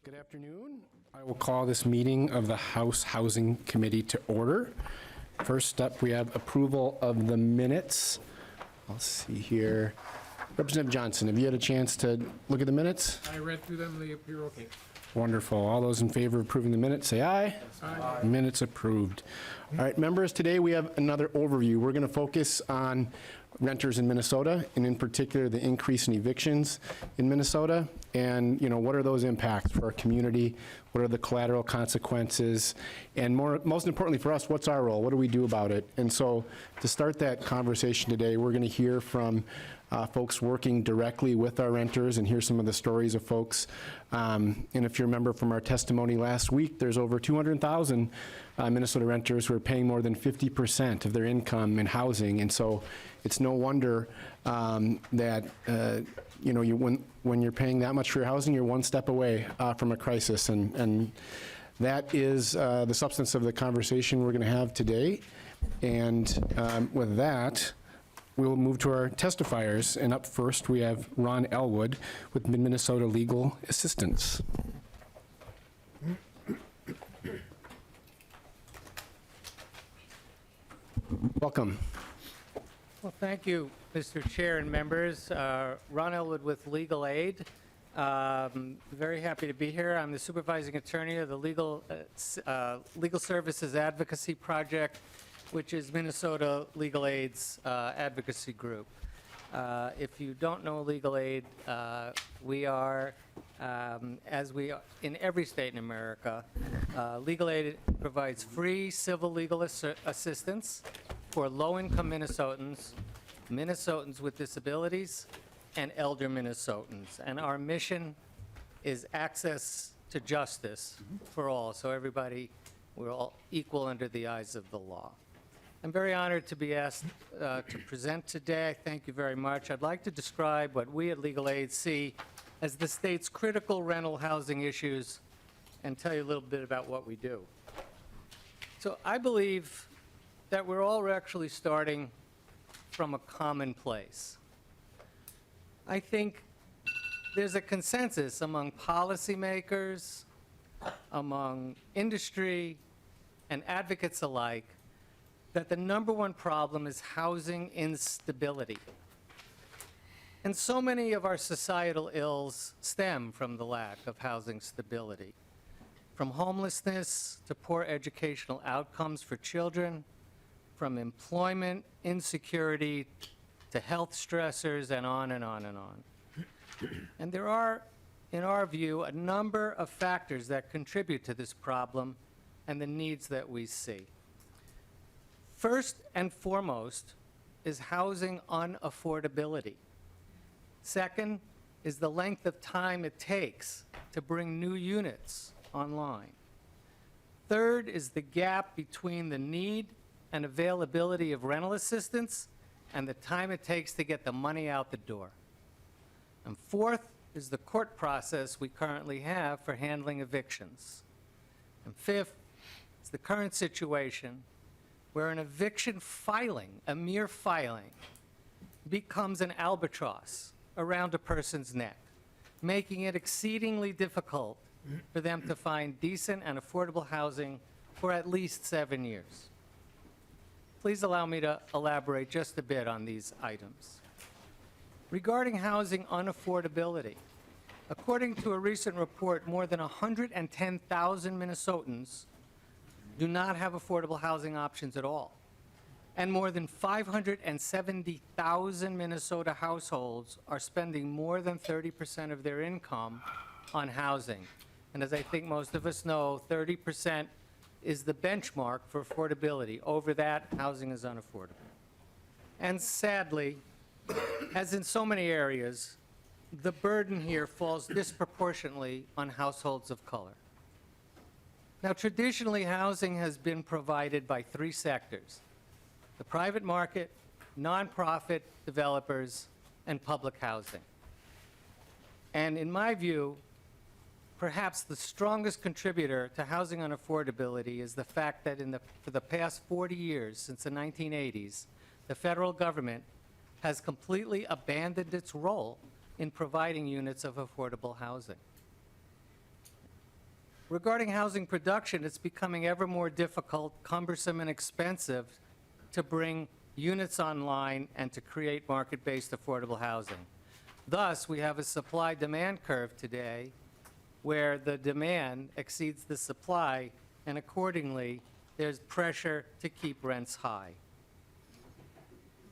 Good afternoon. I will call this meeting of the House Housing Committee to order. First up, we have approval of the minutes. I'll see here. Representative Johnson, have you had a chance to look at the minutes? I read through them, they appear okay. Wonderful. All those in favor of approving the minutes, say aye. Aye. Minutes approved. All right, members, today we have another overview. We're going to focus on renters in Minnesota, and in particular, the increase in evictions in Minnesota, and, what are those impacts for our community? What are the collateral consequences? And most importantly for us, what's our role? What do we do about it? And so to start that conversation today, we're going to hear from folks working directly with our renters and hear some of the stories of folks. And if you remember from our testimony last week, there's over 200,000 Minnesota renters who are paying more than 50% of their income in housing. And so it's no wonder that, when you're paying that much for your housing, you're one step away from a crisis. And that is the substance of the conversation we're going to have today. And with that, we'll move to our testifiers. And up first, we have Ron Elwood with Minnesota Legal Assistance. Welcome. Well, thank you, Mr. Chair and members. Ron Elwood with Legal Aid. Very happy to be here. I'm the supervising attorney of the Legal Services Advocacy Project, which is Minnesota Legal Aid's advocacy group. If you don't know Legal Aid, we are, as we are in every state in America, Legal Aid provides free civil legal assistance for low-income Minnesotans, Minnesotans with disabilities, and elder Minnesotans. And our mission is access to justice for all, so everybody, we're all equal under the eyes of the law. I'm very honored to be asked to present today. Thank you very much. I'd like to describe what we at Legal Aid see as the state's critical rental housing issues and tell you a little bit about what we do. So I believe that we're all actually starting from a common place. I think there's a consensus among policymakers, among industry, and advocates alike that the number one problem is housing instability. And so many of our societal ills stem from the lack of housing stability, from homelessness to poor educational outcomes for children, from employment insecurity to health stressors, and on and on and on. And there are, in our view, a number of factors that contribute to this problem and the needs that we see. First and foremost is housing unaffordability. Second is the length of time it takes to bring new units online. Third is the gap between the need and availability of rental assistance and the time it takes to get the money out the door. And fourth is the court process we currently have for handling evictions. And fifth is the current situation where an eviction filing, a mere filing, becomes an albatross around a person's neck, making it exceedingly difficult for them to find decent and affordable housing for at least 7 years. Please allow me to elaborate just a bit on these items. Regarding housing unaffordability, according to a recent report, more than 110,000 Minnesotans do not have affordable housing options at all. And more than 570,000 Minnesota households are spending more than 30% of their income on housing. And as I think most of us know, 30% is the benchmark for affordability. Over that, housing is unaffordable. And sadly, as in so many areas, the burden here falls disproportionately on households of color. Now, traditionally, housing has been provided by three sectors: the private market, nonprofit developers, and public housing. And in my view, perhaps the strongest contributor to housing unaffordability is the fact that for the past 40 years, since the 1980s, the federal government has completely abandoned its role in providing units of affordable housing. Regarding housing production, it's becoming ever more difficult, cumbersome, and expensive to bring units online and to create market-based affordable housing. Thus, we have a supply-demand curve today where the demand exceeds the supply, and accordingly, there's pressure to keep rents high.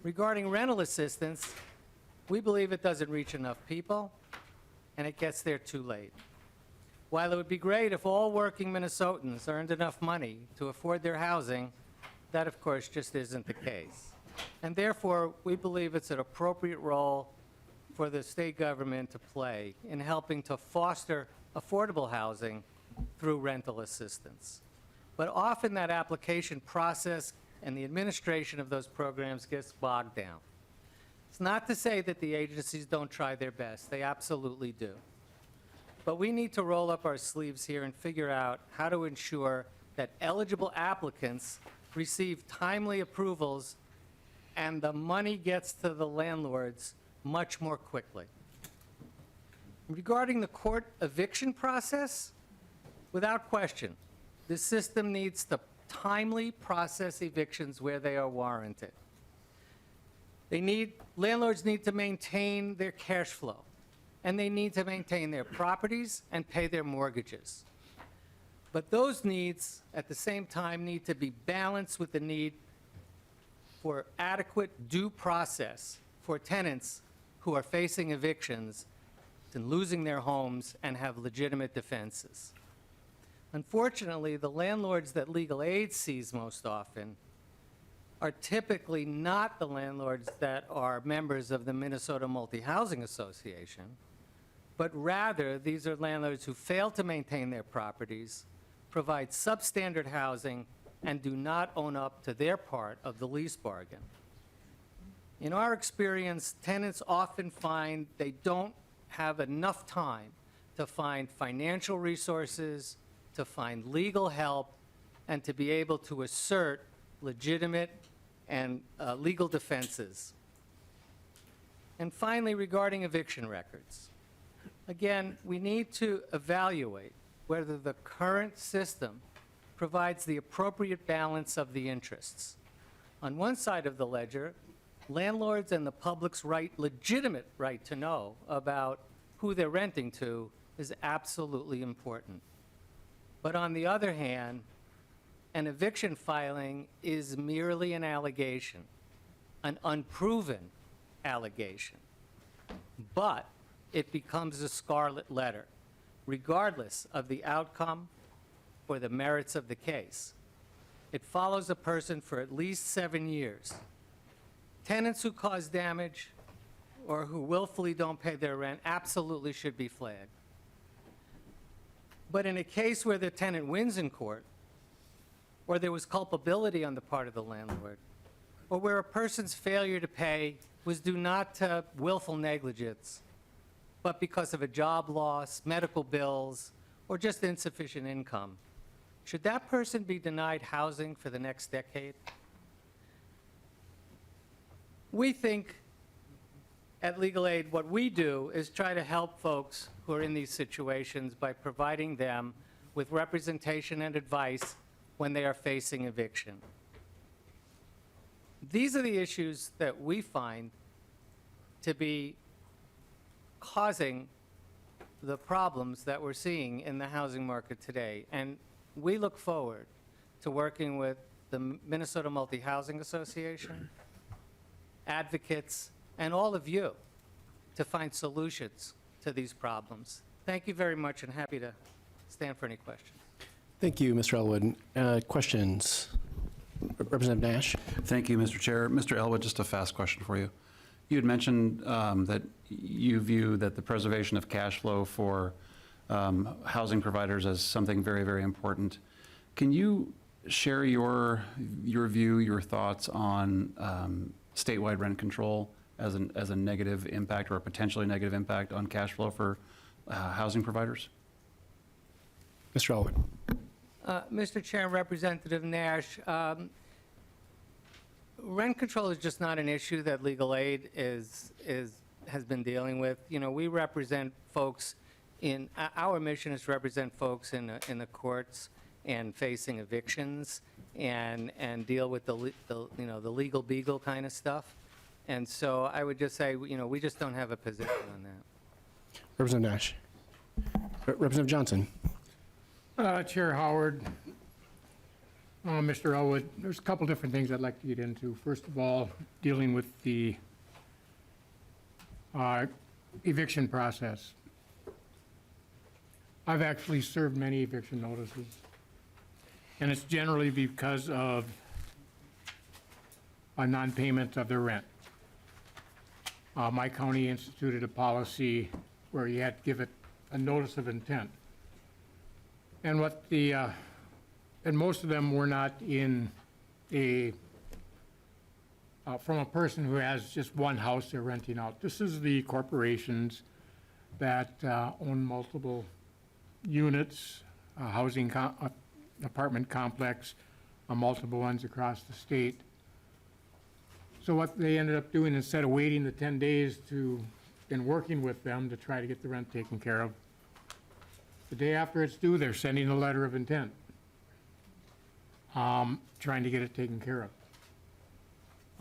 Regarding rental assistance, we believe it doesn't reach enough people, and it gets there too late. While it would be great if all working Minnesotans earned enough money to afford their housing, that of course just isn't the case. And therefore, we believe it's an appropriate role for the state government to play in helping to foster affordable housing through rental assistance. But often that application process and the administration of those programs gets bogged down. It's not to say that the agencies don't try their best. They absolutely do. But we need to roll up our sleeves here and figure out how to ensure that eligible applicants receive timely approvals and the money gets to the landlords much more quickly. Regarding the court eviction process, without question, the system needs to timely process evictions where they are warranted. Landlords need to maintain their cash flow, and they need to maintain their properties and pay their mortgages. But those needs, at the same time, need to be balanced with the need for adequate due process for tenants who are facing evictions and losing their homes and have legitimate defenses. Unfortunately, the landlords that legal aid sees most often are typically not the landlords that are members of the Minnesota Multi-Housing Association, but rather these are landlords who fail to maintain their properties, provide substandard housing, and do not own up to their part of the lease bargain. In our experience, tenants often find they don't have enough time to find financial resources, to find legal help, and to be able to assert legitimate and legal defenses. And finally, regarding eviction records. Again, we need to evaluate whether the current system provides the appropriate balance of the interests. On one side of the ledger, landlords and the public's legitimate right to know about who they're renting to is absolutely important. But on the other hand, an eviction filing is merely an allegation, an unproven allegation. But it becomes a scarlet letter, regardless of the outcome or the merits of the case. It follows a person for at least 7 years. Tenants who cause damage or who willfully don't pay their rent absolutely should be flagged. But in a case where the tenant wins in court, or there was culpability on the part of the landlord, or where a person's failure to pay was due not to willful negligence, but because of a job loss, medical bills, or just insufficient income, should that person be denied housing for the next decade? We think at Legal Aid, what we do is try to help folks who are in these situations by providing them with representation and advice when they are facing eviction. These are the issues that we find to be causing the problems that we're seeing in the housing market today. And we look forward to working with the Minnesota Multi-Housing Association, advocates, and all of you to find solutions to these problems. Thank you very much, and happy to stand for any questions. Thank you, Mr. Elwood. Questions? Representative Nash? Thank you, Mr. Chair. Mr. Elwood, just a fast question for you. You had mentioned that you view that the preservation of cash flow for housing providers as something very, very important. Can you share your view, your thoughts on statewide rent control as a negative impact or a potentially negative impact on cash flow for housing providers? Mr. Elwood? Mr. Chair and Representative Nash, rent control is just not an issue that Legal Aid has been dealing with. You know, we represent folks our mission is to represent folks in the courts and facing evictions and deal with the legal beagle kind of stuff. And so I would just say, we just don't have a position on that. Representative Nash. Representative Johnson. Chair Howard, Mr. Elwood, there's a couple different things I'd like to get into. First of all, dealing with the eviction process. I've actually served many eviction notices, and it's generally because of a non-payment of their rent. My county instituted a policy where you had to give it a notice of intent. And and most of them were not in from a person who has just one house they're renting out. This is the corporations that own multiple units, apartment complex, multiple ones across the state. So what they ended up doing, instead of waiting the 10 days and working with them to try to get the rent taken care of, the day after it's due, they're sending a letter of intent, trying to get it taken care of.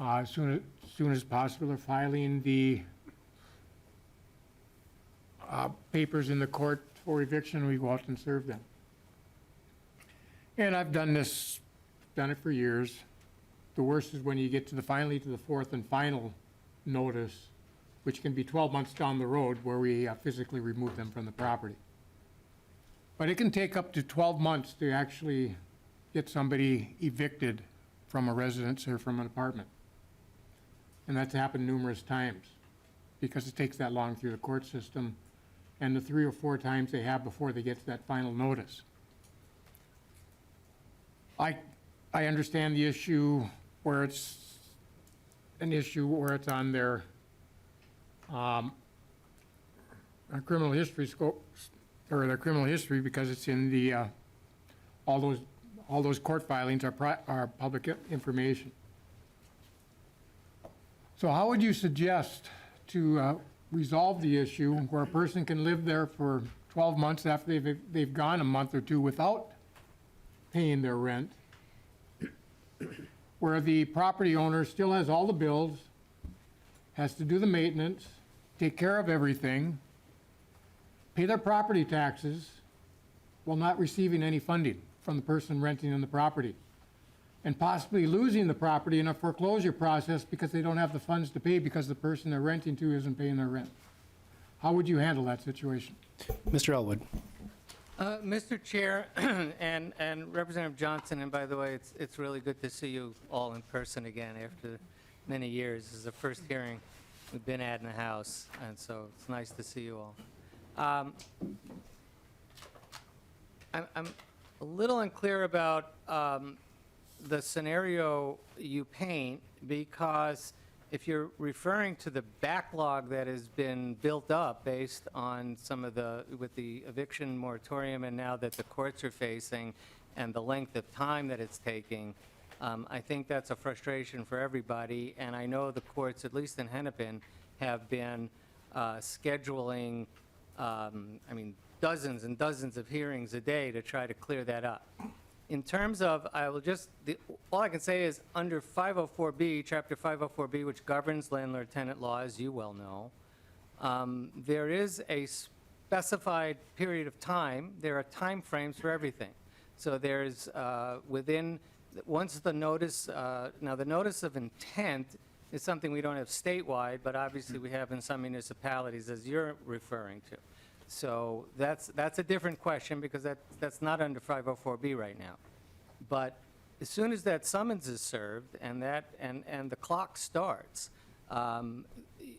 As soon as possible, they're filing the papers in the court for eviction. We go out and serve them. And I've done it for years. The worst is when you get finally to the fourth and final notice, which can be 12 months down the road, where we physically remove them from the property. But it can take up to 12 months to actually get somebody evicted from a residence or from an apartment. And that's happened numerous times because it takes that long through the court system, and the 3 or 4 times they have before they get to that final notice. I understand the issue where it's an issue where it's on their criminal history scope, or their criminal history, because it's in the all those court filings are public information. So how would you suggest to resolve the issue where a person can live there for 12 months after they've gone a month or two without paying their rent, where the property owner still has all the bills, has to do the maintenance, take care of everything, pay their property taxes while not receiving any funding from the person renting in the property, and possibly losing the property in a foreclosure process because they don't have the funds to pay because the person they're renting to isn't paying their rent? How would you handle that situation? Mr. Elwood. Mr. Chair and Representative Johnson, and by the way, it's really good to see you all in person again after many years. This is the first hearing we've been at in the House, and so it's nice to see you all. I'm a little unclear about the scenario you paint, because if you're referring to the backlog that has been built up based on with the eviction moratorium and now that the courts are facing and the length of time that it's taking, I think that's a frustration for everybody. And I know the courts, at least in Hennepin, have been scheduling, dozens and dozens of hearings a day to try to clear that up. In terms of, all I can say is under 504B, Chapter 504B, which governs landlord-tenant law, as you well know, there is a specified period of time. There are time frames for everything. So there's once the notice, now the notice of intent is something we don't have statewide, but obviously we have in some municipalities, as you're referring to. So that's a different question, because that's not under 504B right now. But as soon as that summons is served and the clock starts,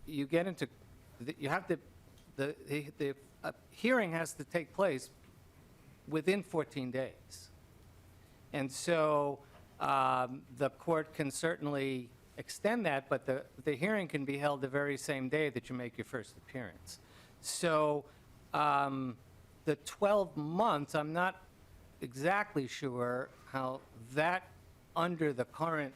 you get into the hearing has to take place within 14 days, and so the court can certainly extend that, but the hearing can be held the very same day that you make your first appearance. So the 12 months, I'm not exactly sure how that, under the current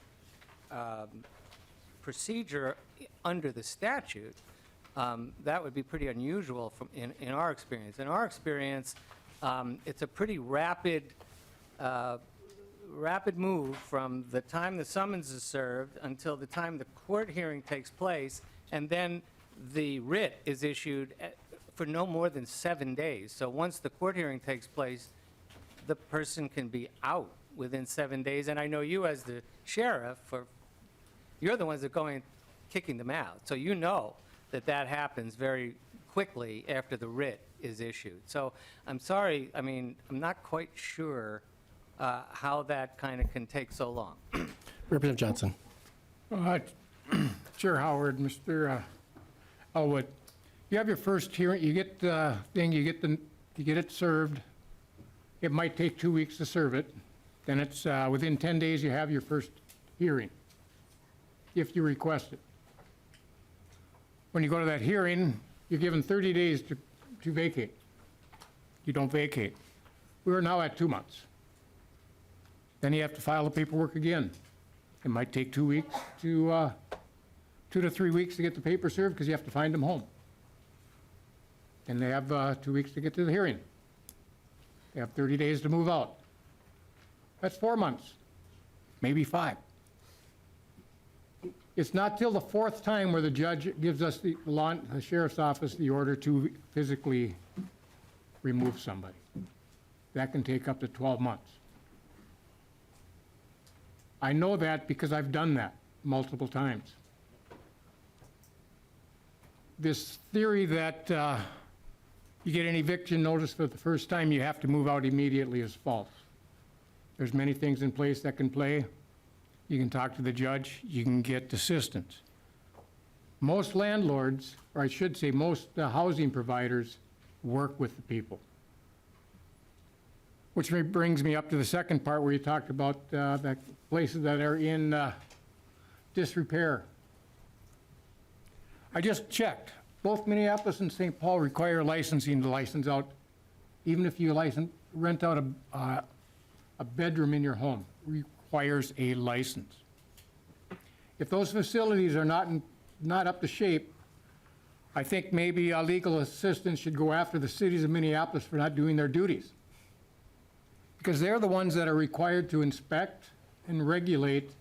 procedure under the statute, that would be pretty unusual in our experience. In our experience, it's a pretty rapid move from the time the summons is served until the time the court hearing takes place, and then the writ is issued for no more than 7 days. So once the court hearing takes place, the person can be out within 7 days. And I know you, as the sheriff, you're the ones that go in kicking them out. So you know that happens very quickly after the writ is issued. So I'm sorry, I mean, I'm not quite sure how that kind of can take so long. Representative Johnson. Chair Howard, Mr. Elwood, you have your first hearing, you get the thing, you get it served. It might take 2 weeks to serve it. Then it's within 10 days, you have your first hearing, if you request it. When you go to that hearing, you're given 30 days to vacate. You don't vacate. We are now at 2 months. Then you have to file the paperwork again. It might take 2 weeks to 2 to 3 weeks to get the paper served because you have to find them home. And they have 2 weeks to get to the hearing. They have 30 days to move out. That's 4 months, maybe 5. It's not till the 4th time where the judge gives us the sheriff's office the order to physically remove somebody. That can take up to 12 months. I know that because I've done that multiple times. This theory that you get an eviction notice for the first time, you have to move out immediately is false. There's many things in place that can play. You can talk to the judge, you can get assistance. Most landlords, or I should say most housing providers, work with the people. Which brings me up to the second part where you talked about the places that are in disrepair. I just checked. Both Minneapolis and St. Paul require licensing to license out, even if you rent out a bedroom in your home, requires a license. If those facilities are not up to shape, I think maybe legal assistance should go after the cities of Minneapolis for not doing their duties. Because they're the ones that are required to inspect and regulate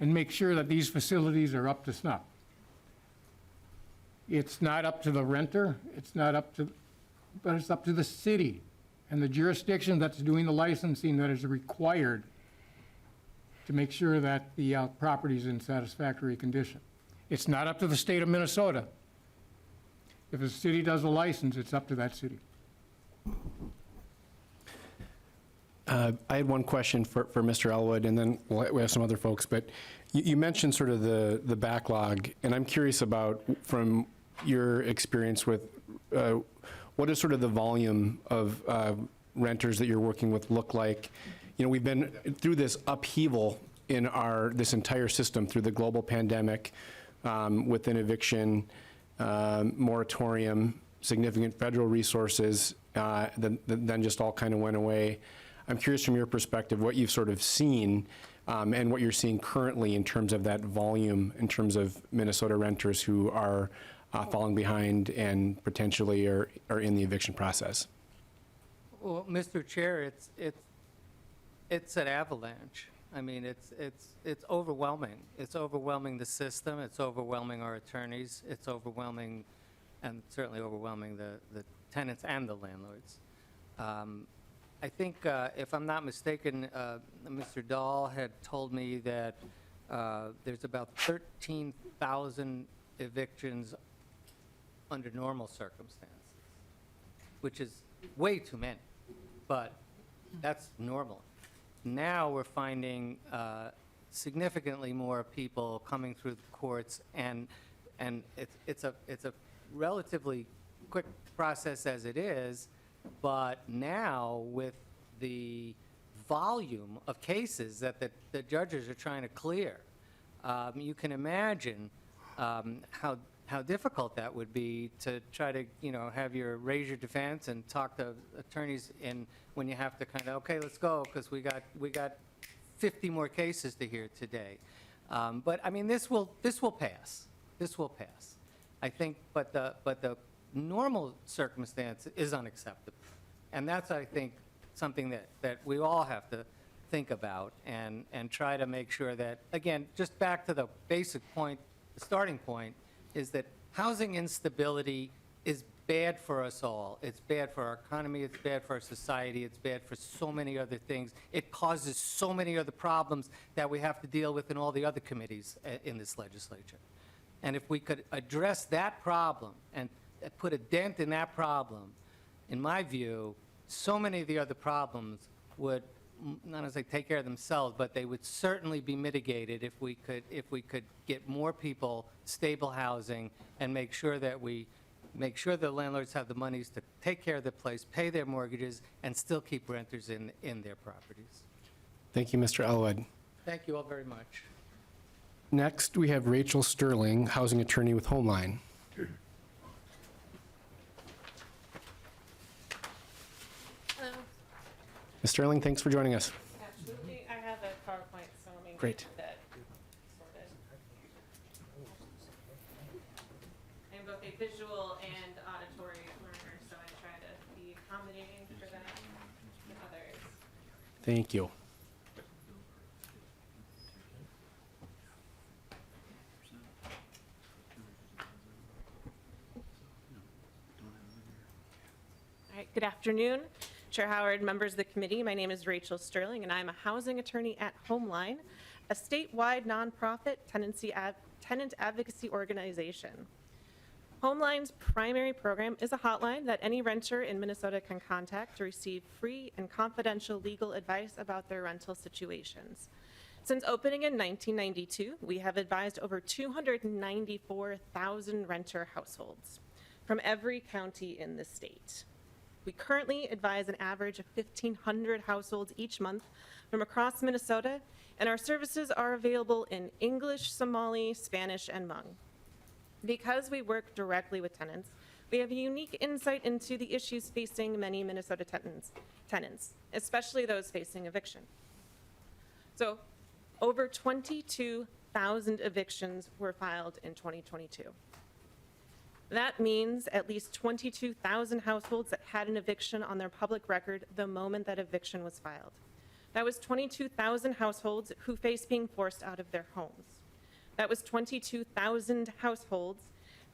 and make sure that these facilities are up to snuff. It's not up to the renter, but it's up to the city and the jurisdiction that's doing the licensing that is required to make sure that the property is in satisfactory condition. It's not up to the state of Minnesota. If a city does a license, it's up to that city. I had one question for Mr. Elwood, and then we have some other folks. But you mentioned sort of the backlog, and I'm curious about, from your experience with, what does sort of the volume of renters that you're working with look like? You know, we've been through this upheaval in this entire system through the global pandemic, with an eviction moratorium, significant federal resources, then just all kind of went away. I'm curious from your perspective what you've sort of seen and what you're seeing currently in terms of that volume, in terms of Minnesota renters who are falling behind and potentially are in the eviction process. Well, Mr. Chair, it's an avalanche. I mean, it's overwhelming. It's overwhelming the system. It's overwhelming our attorneys. It's overwhelming, and certainly overwhelming the tenants and the landlords. I think, if I'm not mistaken, Mr. Dahl had told me that there's about 13,000 evictions under normal circumstances, which is way too many, but that's normal. Now we're finding significantly more people coming through the courts, and it's a relatively quick process as it is, but now with the volume of cases that the judges are trying to clear, you can imagine how difficult that would be to try to, have raise your defense and talk to attorneys when you have to kind of, okay, let's go, because we got 50 more cases to hear today. But I mean, this will pass. This will pass. I think, but the normal circumstance is unacceptable. And that's, I think, something that we all have to think about and try to make sure that, again, just back to the basic point, the starting point, is that housing instability is bad for us all. It's bad for our economy, it's bad for our society, it's bad for so many other things. It causes so many other problems that we have to deal with in all the other committees in this legislature. And if we could address that problem and put a dent in that problem, in my view, so many of the other problems would, not as they take care of themselves, but they would certainly be mitigated if we could get more people stable housing and make sure that the landlords have the monies to take care of their place, pay their mortgages, and still keep renters in their properties. Thank you, Mr. Elwood. Thank you all very much. Next, we have Rachel Sterling, housing attorney with Homeline. Hello. Ms. Sterling, thanks for joining us. Absolutely. I have a PowerPoint, so let me Great. get that sorted. I'm both a visual and auditory learner, so I try to be accommodating for that and others. Thank you. All right, good afternoon. Chair Howard, members of the committee, my name is Rachel Sterling, and I'm a housing attorney at Homeline, a statewide nonprofit tenant advocacy organization. Homeline's primary program is a hotline that any renter in Minnesota can contact to receive free and confidential legal advice about their rental situations. Since opening in 1992, we have advised over 294,000 renter households from every county in the state. We currently advise an average of 1,500 households each month from across Minnesota, and our services are available in English, Somali, Spanish, and Hmong. Because we work directly with tenants, we have a unique insight into the issues facing many Minnesota tenants, especially those facing eviction. So, over 22,000 evictions were filed in 2022. That means at least 22,000 households that had an eviction on their public record the moment that eviction was filed. That was 22,000 households who faced being forced out of their homes. That was 22,000 households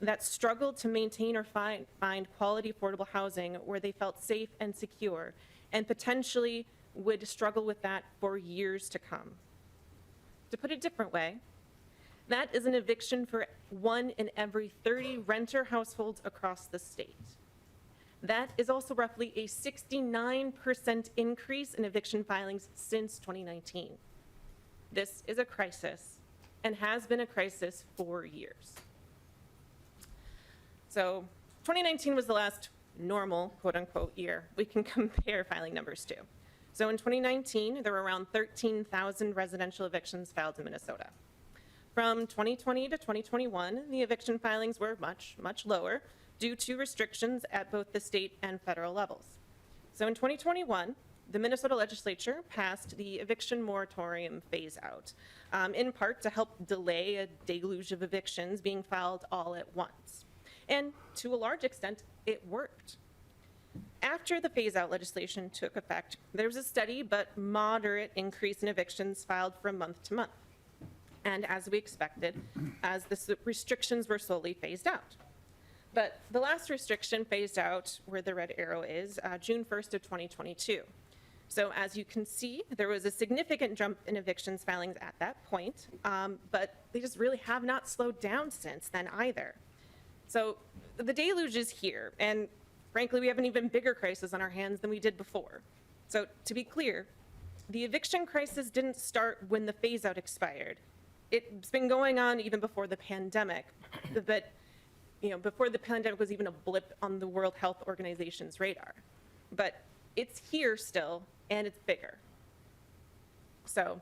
that struggled to maintain or find quality affordable housing where they felt safe and secure, and potentially would struggle with that for years to come. To put it a different way, that is an eviction for 1 in every 30 renter households across the state. That is also roughly a 69% increase in eviction filings since 2019. This is a crisis and has been a crisis for years. So 2019 was the last normal, quote unquote, year we can compare filing numbers to. So in 2019, there were around 13,000 residential evictions filed in Minnesota. From 2020 to 2021, the eviction filings were much, much lower due to restrictions at both the state and federal levels. So in 2021, the Minnesota legislature passed the eviction moratorium phase out, in part to help delay a deluge of evictions being filed all at once. And to a large extent, it worked. After the phase out legislation took effect, there was a steady but moderate increase in evictions filed from month to month. And as we expected, as the restrictions were slowly phased out. But the last restriction phased out, where the red arrow is, June 1st of 2022. So as you can see, there was a significant jump in evictions filings at that point, but they just really have not slowed down since then either. So the deluge is here, and frankly, we have an even bigger crisis on our hands than we did before. So to be clear, the eviction crisis didn't start when the phase out expired. It's been going on even before the pandemic, but before the pandemic was even a blip on the World Health Organization's radar. But it's here still, and it's bigger. So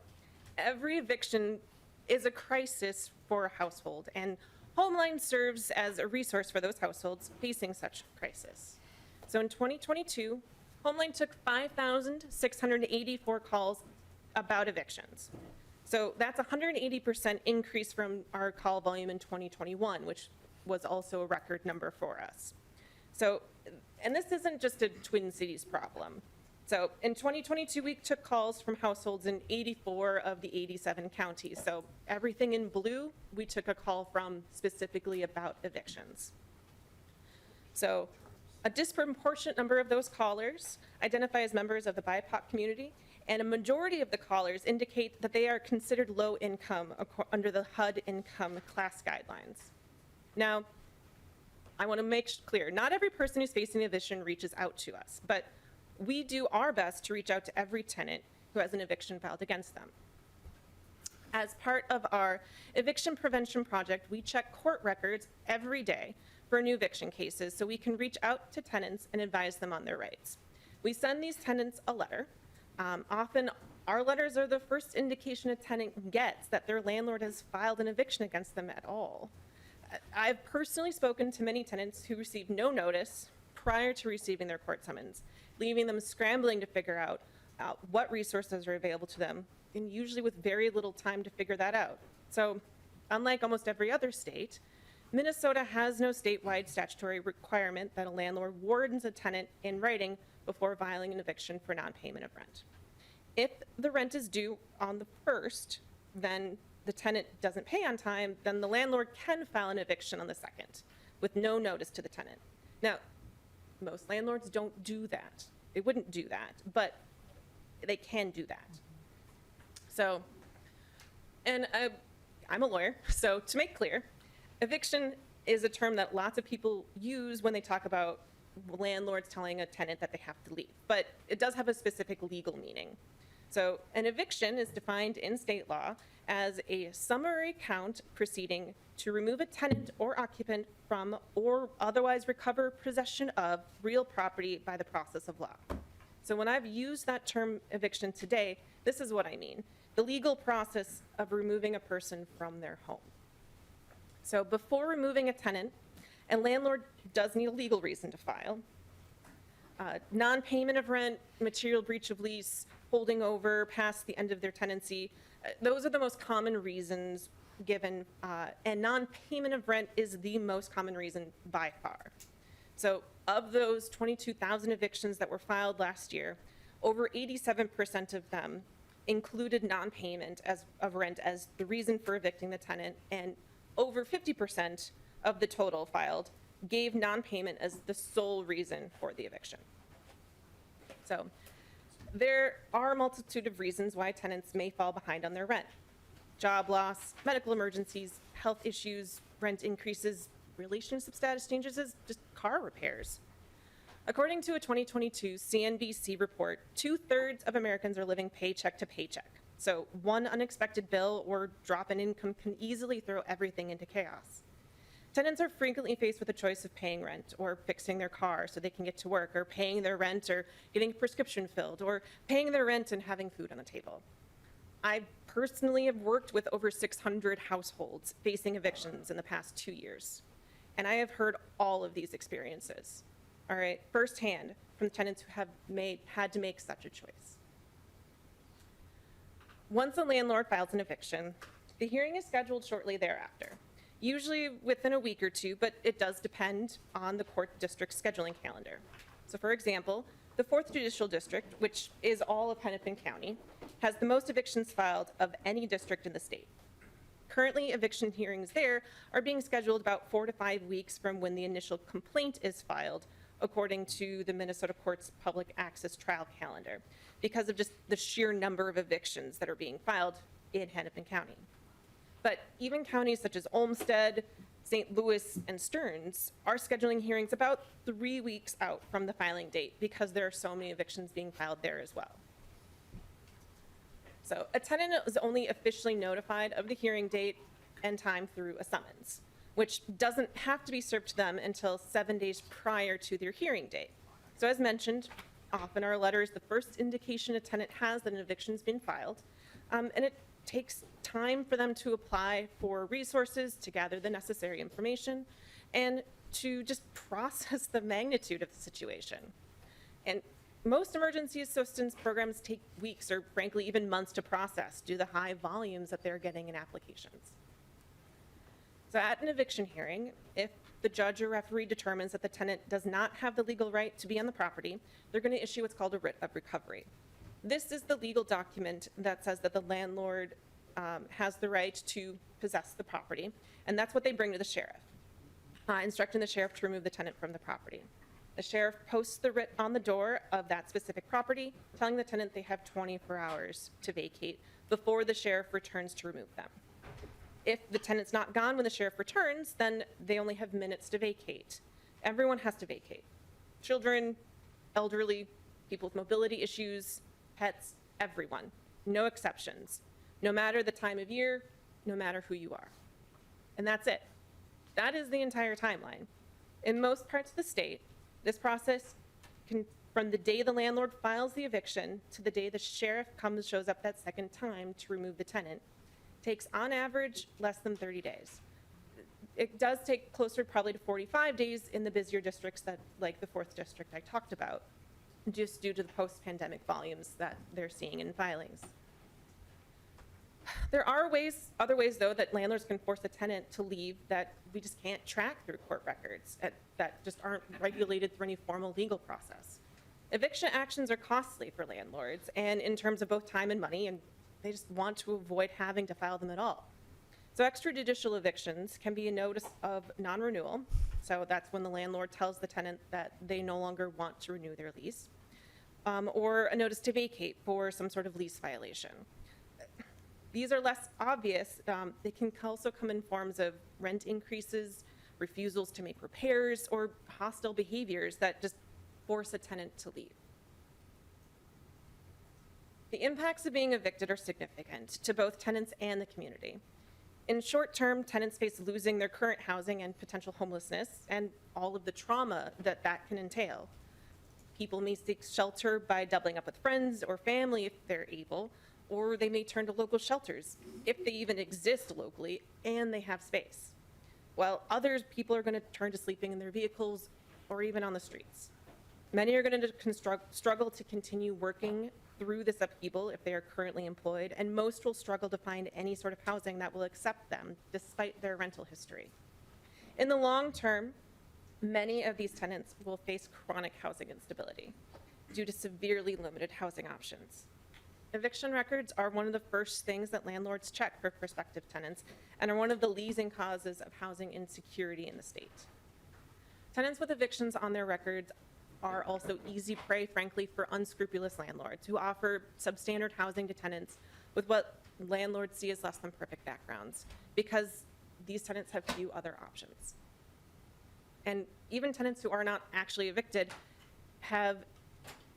every eviction is a crisis for a household, and Homeline serves as a resource for those households facing such crisis. So in 2022, Homeline took 5,684 calls about evictions. So that's a 180% increase from our call volume in 2021, which was also a record number for us. So, and this isn't just a Twin Cities problem. So in 2022, we took calls from households in 84 of the 87 counties. So everything in blue, we took a call from specifically about evictions. So a disproportionate number of those callers identify as members of the BIPOC community, and a majority of the callers indicate that they are considered low income under the HUD income class guidelines. Now, I want to make clear, not every person who's facing eviction reaches out to us, but we do our best to reach out to every tenant who has an eviction filed against them. As part of our eviction prevention project, we check court records every day for new eviction cases so we can reach out to tenants and advise them on their rights. We send these tenants a letter. Often our letters are the first indication a tenant gets that their landlord has filed an eviction against them at all. I've personally spoken to many tenants who received no notice prior to receiving their court summons, leaving them scrambling to figure out what resources are available to them, and usually with very little time to figure that out. So, unlike almost every other state, Minnesota has no statewide statutory requirement that a landlord wardens a tenant in writing before filing an eviction for non-payment of rent. If the rent is due on the 1st, then the tenant doesn't pay on time, then the landlord can file an eviction on the 2nd with no notice to the tenant. Now, most landlords don't do that. They wouldn't do that, but they can do that. So, and I'm a lawyer, so to make clear, eviction is a term that lots of people use when they talk about landlords telling a tenant that they have to leave, but it does have a specific legal meaning. So an eviction is defined in state law as a summary count proceeding to remove a tenant or occupant from or otherwise recover possession of real property by the process of law. So when I've used that term eviction today, this is what I mean: the legal process of removing a person from their home. So before removing a tenant, a landlord does need a legal reason to file. Non-payment of rent, material breach of lease, holding over past the end of their tenancy, those are the most common reasons given, and non-payment of rent is the most common reason by far. So of those 22,000 evictions that were filed last year, over 87% of them included non-payment of rent as the reason for evicting the tenant, and over 50% of the total filed gave non-payment as the sole reason for the eviction. So there are a multitude of reasons why tenants may fall behind on their rent: job loss, medical emergencies, health issues, rent increases, relationship status changes, just car repairs. According to a 2022 CNBC report, 2/3 of Americans are living paycheck to paycheck. So one unexpected bill or drop in income can easily throw everything into chaos. Tenants are frequently faced with a choice of paying rent or fixing their car so they can get to work, or paying their rent or getting a prescription filled, or paying their rent and having food on the table. I personally have worked with over 600 households facing evictions in the past 2 years, and I have heard all of these experiences, all right, firsthand from tenants who have had to make such a choice. Once a landlord files an eviction, the hearing is scheduled shortly thereafter, usually within a week or two, but it does depend on the court district's scheduling calendar. So for example, the 4th Judicial District, which is all of Hennepin County, has the most evictions filed of any district in the state. Currently, eviction hearings there are being scheduled about 4 to 5 weeks from when the initial complaint is filed, according to the Minnesota Court's public access trial calendar, because of just the sheer number of evictions that are being filed in Hennepin County. But even counties such as Olmsted, St. Louis, and Stearns are scheduling hearings about 3 weeks out from the filing date because there are so many evictions being filed there as well. So a tenant is only officially notified of the hearing date and time through a summons, which doesn't have to be served to them until 7 days prior to their hearing date. So as mentioned, often our letter is the first indication a tenant has that an eviction's been filed, and it takes time for them to apply for resources, to gather the necessary information, and to just process the magnitude of the situation. And most emergency assistance programs take weeks or frankly even months to process due to the high volumes that they're getting in applications. So at an eviction hearing, if the judge or referee determines that the tenant does not have the legal right to be on the property, they're going to issue what's called a writ of recovery. This is the legal document that says that the landlord has the right to possess the property, and that's what they bring to the sheriff, instructing the sheriff to remove the tenant from the property. The sheriff posts the writ on the door of that specific property, telling the tenant they have 24 hours to vacate before the sheriff returns to remove them. If the tenant's not gone when the sheriff returns, then they only have minutes to vacate. Everyone has to vacate. Children, elderly, people with mobility issues, pets, everyone. No exceptions. No matter the time of year, no matter who you are. And that's it. That is the entire timeline. In most parts of the state, this process can, from the day the landlord files the eviction to the day the sheriff shows up that second time to remove the tenant, takes on average less than 30 days. It does take closer probably to 45 days in the busier districts that, like the 4th district I talked about, just due to the post-pandemic volumes that they're seeing in filings. There are other ways though, that landlords can force a tenant to leave that we just can't track through court records, that just aren't regulated through any formal legal process. Eviction actions are costly for landlords, and in terms of both time and money, and they just want to avoid having to file them at all. So extrajudicial evictions can be a notice of non-renewal. So that's when the landlord tells the tenant that they no longer want to renew their lease, or a notice to vacate for some sort of lease violation. These are less obvious. They can also come in forms of rent increases, refusals to make repairs, or hostile behaviors that just force a tenant to leave. The impacts of being evicted are significant to both tenants and the community. In short term, tenants face losing their current housing and potential homelessness and all of the trauma that that can entail. People may seek shelter by doubling up with friends or family if they're able, or they may turn to local shelters if they even exist locally and they have space. While others, people are going to turn to sleeping in their vehicles or even on the streets. Many are going to struggle to continue working through this upheaval if they are currently employed, and most will struggle to find any sort of housing that will accept them despite their rental history. In the long term, many of these tenants will face chronic housing instability due to severely limited housing options. Eviction records are one of the first things that landlords check for prospective tenants and are one of the leading causes of housing insecurity in the state. Tenants with evictions on their records are also easy prey, frankly, for unscrupulous landlords who offer substandard housing to tenants with what landlords see as less than perfect backgrounds, because these tenants have few other options. And even tenants who are not actually evicted have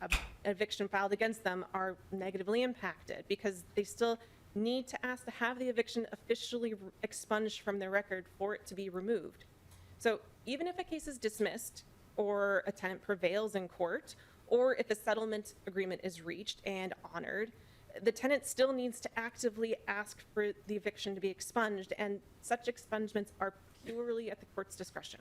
an eviction filed against them are negatively impacted because they still need to ask to have the eviction officially expunged from their record for it to be removed. So even if a case is dismissed, or a tenant prevails in court, or if a settlement agreement is reached and honored, the tenant still needs to actively ask for the eviction to be expunged, and such expungements are purely at the court's discretion.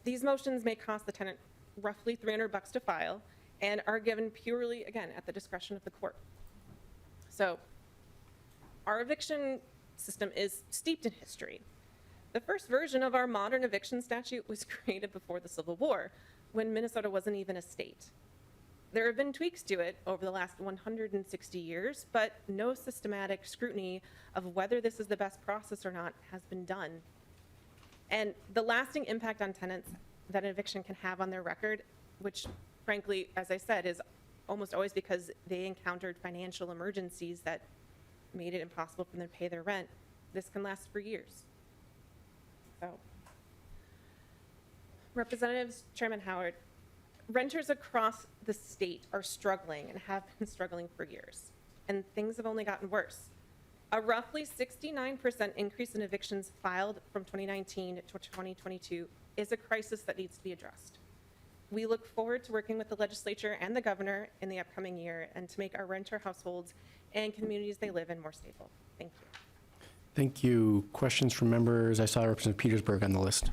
These motions may cost the tenant roughly $300 to file and are given purely, again, at the discretion of the court. So our eviction system is steeped in history. The first version of our modern eviction statute was created before the Civil War, when Minnesota wasn't even a state. There have been tweaks to it over the last 160 years, but no systematic scrutiny of whether this is the best process or not has been done. And the lasting impact on tenants that an eviction can have on their record, which frankly, as I said, is almost always because they encountered financial emergencies that made it impossible for them to pay their rent, this can last for years. So, Representatives, Chairman Howard, renters across the state are struggling and have been struggling for years, and things have only gotten worse. A roughly 69% increase in evictions filed from 2019 to 2022 is a crisis that needs to be addressed. We look forward to working with the legislature and the governor in the upcoming year and to make our renter households and communities they live in more stable. Thank you. Thank you. Questions from members? I saw Representative Petersburg on the list.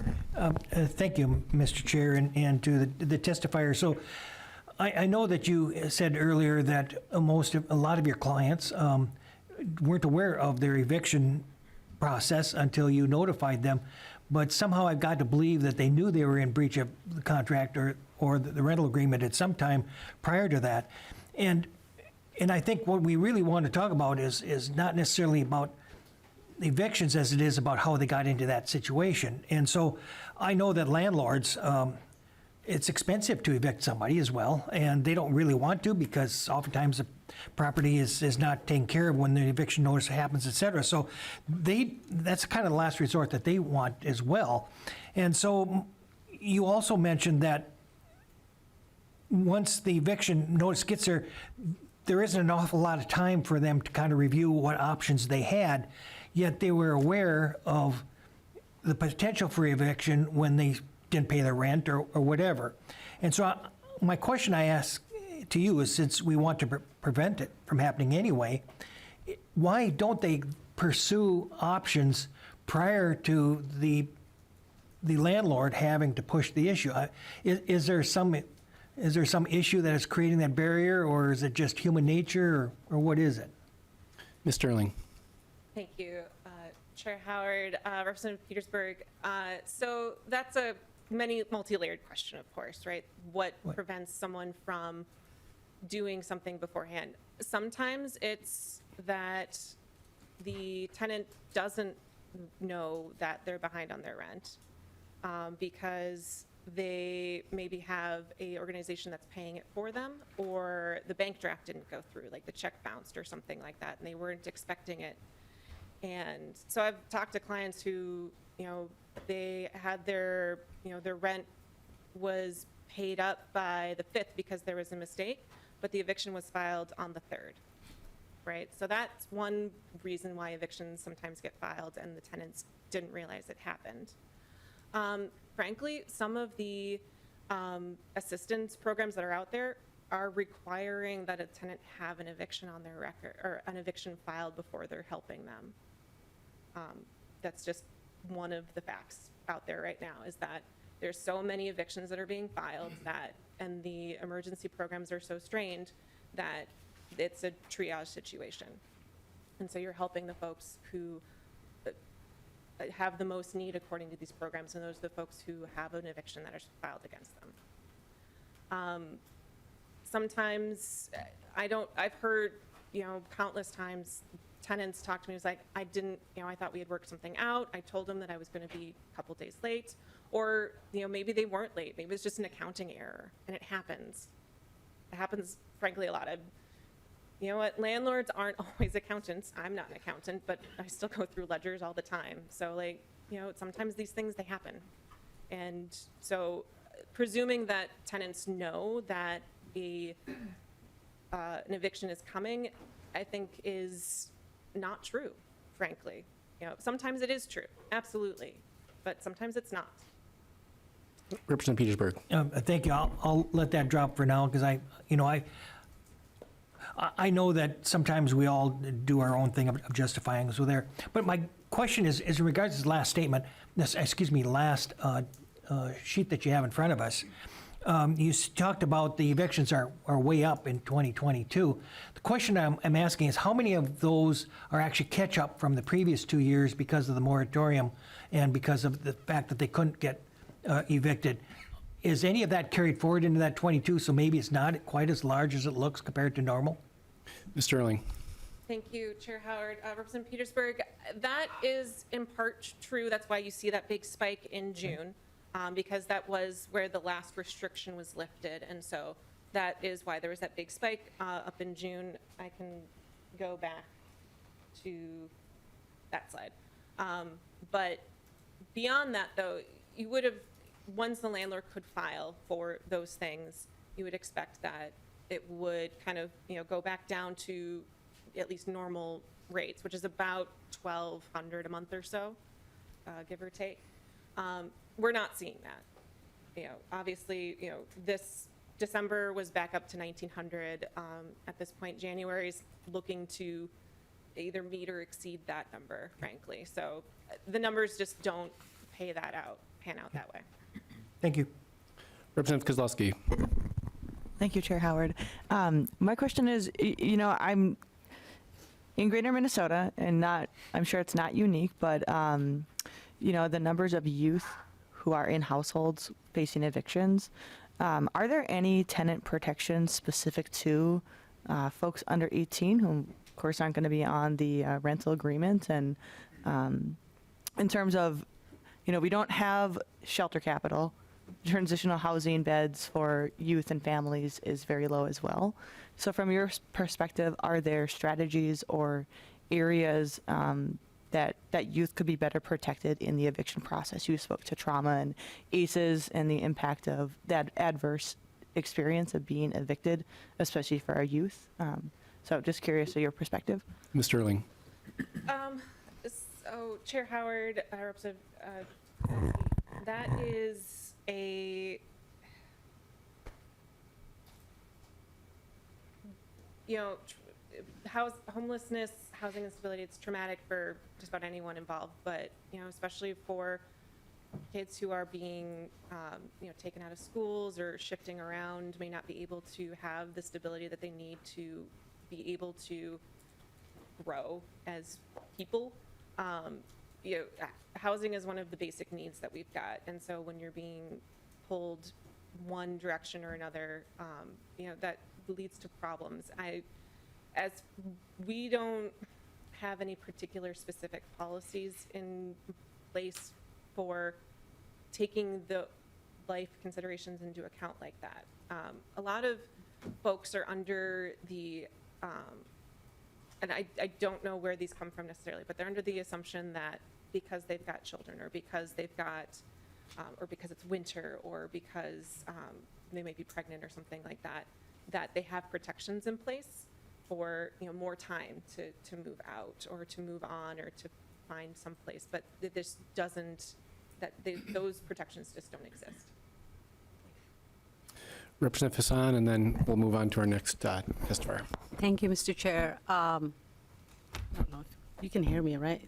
Thank you, Mr. Chair, and to the testifier. So I know that you said earlier that a lot of your clients weren't aware of their eviction process until you notified them. But somehow I've got to believe that they knew they were in breach of the contract or the rental agreement at some time prior to that. And I think what we really want to talk about is not necessarily about evictions as it is about how they got into that situation. And so I know that landlords, it's expensive to evict somebody as well, and they don't really want to because oftentimes the property is not taken care of when the eviction notice happens, et cetera. So that's kind of the last resort that they want as well. And so you also mentioned that once the eviction notice gets there, there isn't an awful lot of time for them to kind of review what options they had, yet they were aware of the potential for eviction when they didn't pay their rent or whatever. And so my question I ask to you is, since we want to prevent it from happening anyway, why don't they pursue options prior to the landlord having to push the issue? Is there some issue that is creating that barrier, or is it just human nature, or what is it? Ms. Sterling. Thank you, Chair Howard, Representative Petersburg. So that's a multi-layered question, of course, right? What prevents someone from doing something beforehand? Sometimes it's that the tenant doesn't know that they're behind on their rent because they maybe have a organization that's paying it for them, or the bank draft didn't go through, like the check bounced or something like that, and they weren't expecting it. And so I've talked to clients who, they had their rent was paid up by the 5th because there was a mistake, but the eviction was filed on the 3rd, right? So that's one reason why evictions sometimes get filed and the tenants didn't realize it happened. Frankly, some of the assistance programs that are out there are requiring that a tenant have an eviction on their record, or an eviction filed before they're helping them. That's just one of the facts out there right now, is that there's so many evictions that are being filed and the emergency programs are so strained that it's a triage situation. And so you're helping the folks who have the most need according to these programs, and those are the folks who have an eviction that is filed against them. Sometimes I've heard, countless times tenants talk to me, it's like, I thought we had worked something out. I told them that I was going to be a couple days late, or, maybe they weren't late. Maybe it's just an accounting error, and it happens. It happens, frankly, a lot. You know what? Landlords aren't always accountants. I'm not an accountant, but I still go through ledgers all the time. So, sometimes these things, they happen. And so presuming that tenants know that an eviction is coming, I think is not true, frankly. Sometimes it is true, absolutely, but sometimes it's not. Representative Petersburg. Thank you. I'll let that drop for now, because I know that sometimes we all do our own thing of justifying, so there. But my question is in regards to the last statement, last sheet that you have in front of us. You talked about the evictions are way up in 2022. The question I'm asking is, how many of those are actually catch up from the previous 2 years because of the moratorium and because of the fact that they couldn't get evicted? Is any of that carried forward into that 22, so maybe it's not quite as large as it looks compared to normal? Ms. Sterling. Thank you, Chair Howard. Representative Petersburg, that is in part true. That's why you see that big spike in June, because that was where the last restriction was lifted. And so that is why there was that big spike up in June. I can go back to that slide. But beyond that, though, you would have, once the landlord could file for those things, you would expect that it would kind of, go back down to at least normal rates, which is about $1,200 a month or so, give or take. We're not seeing that. Obviously, this December was back up to $1,900. At this point, January is looking to either meet or exceed that number, frankly. So the numbers just don't pan out that way. Thank you. Representative Kozlowski. Thank you, Chair Howard. My question is, in greater Minnesota, and not, I'm sure it's not unique, but, the numbers of youth who are in households facing evictions, are there any tenant protections specific to folks under 18 who, of course, aren't going to be on the rental agreement? And in terms of, we don't have shelter capital. Transitional housing beds for youth and families is very low as well. So from your perspective, are there strategies or areas that youth could be better protected in the eviction process? You spoke to trauma and ACEs and the impact of that adverse experience of being evicted, especially for our youth. So just curious of your perspective. Ms. Sterling. So Chair Howard, Representative, that is a, homelessness, housing instability, it's traumatic for just about anyone involved, but, especially for kids who are being, taken out of schools or shifting around, may not be able to have the stability that they need to be able to grow as people. Housing is one of the basic needs that we've got, and so when you're being pulled one direction or another, that leads to problems. As we don't have any particular specific policies in place for taking the life considerations into account like that. A lot of folks are under the, and I don't know where these come from necessarily, but they're under the assumption that because they've got children, or because they've got, or because it's winter, or because they may be pregnant or something like that, that they have protections in place for more time to move out or to move on or to find some place. But this doesn't, those protections just don't exist. Representative Hassan, and then we'll move on to our next testifier. Thank you, Mr. Chair. I don't know if you can hear me, right?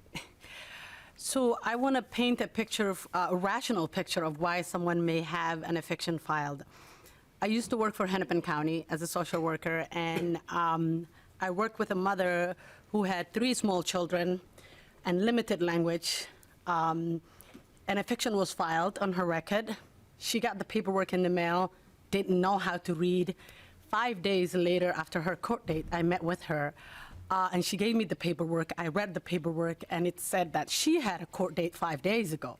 So I want to paint a picture of a rational picture of why someone may have an eviction filed. I used to work for Hennepin County as a social worker, and I worked with a mother who had 3 small children and limited language. An eviction was filed on her record. She got the paperwork in the mail, didn't know how to read. 5 days later, after her court date, I met with her, and she gave me the paperwork. I read the paperwork, and it said that she had a court date 5 days ago,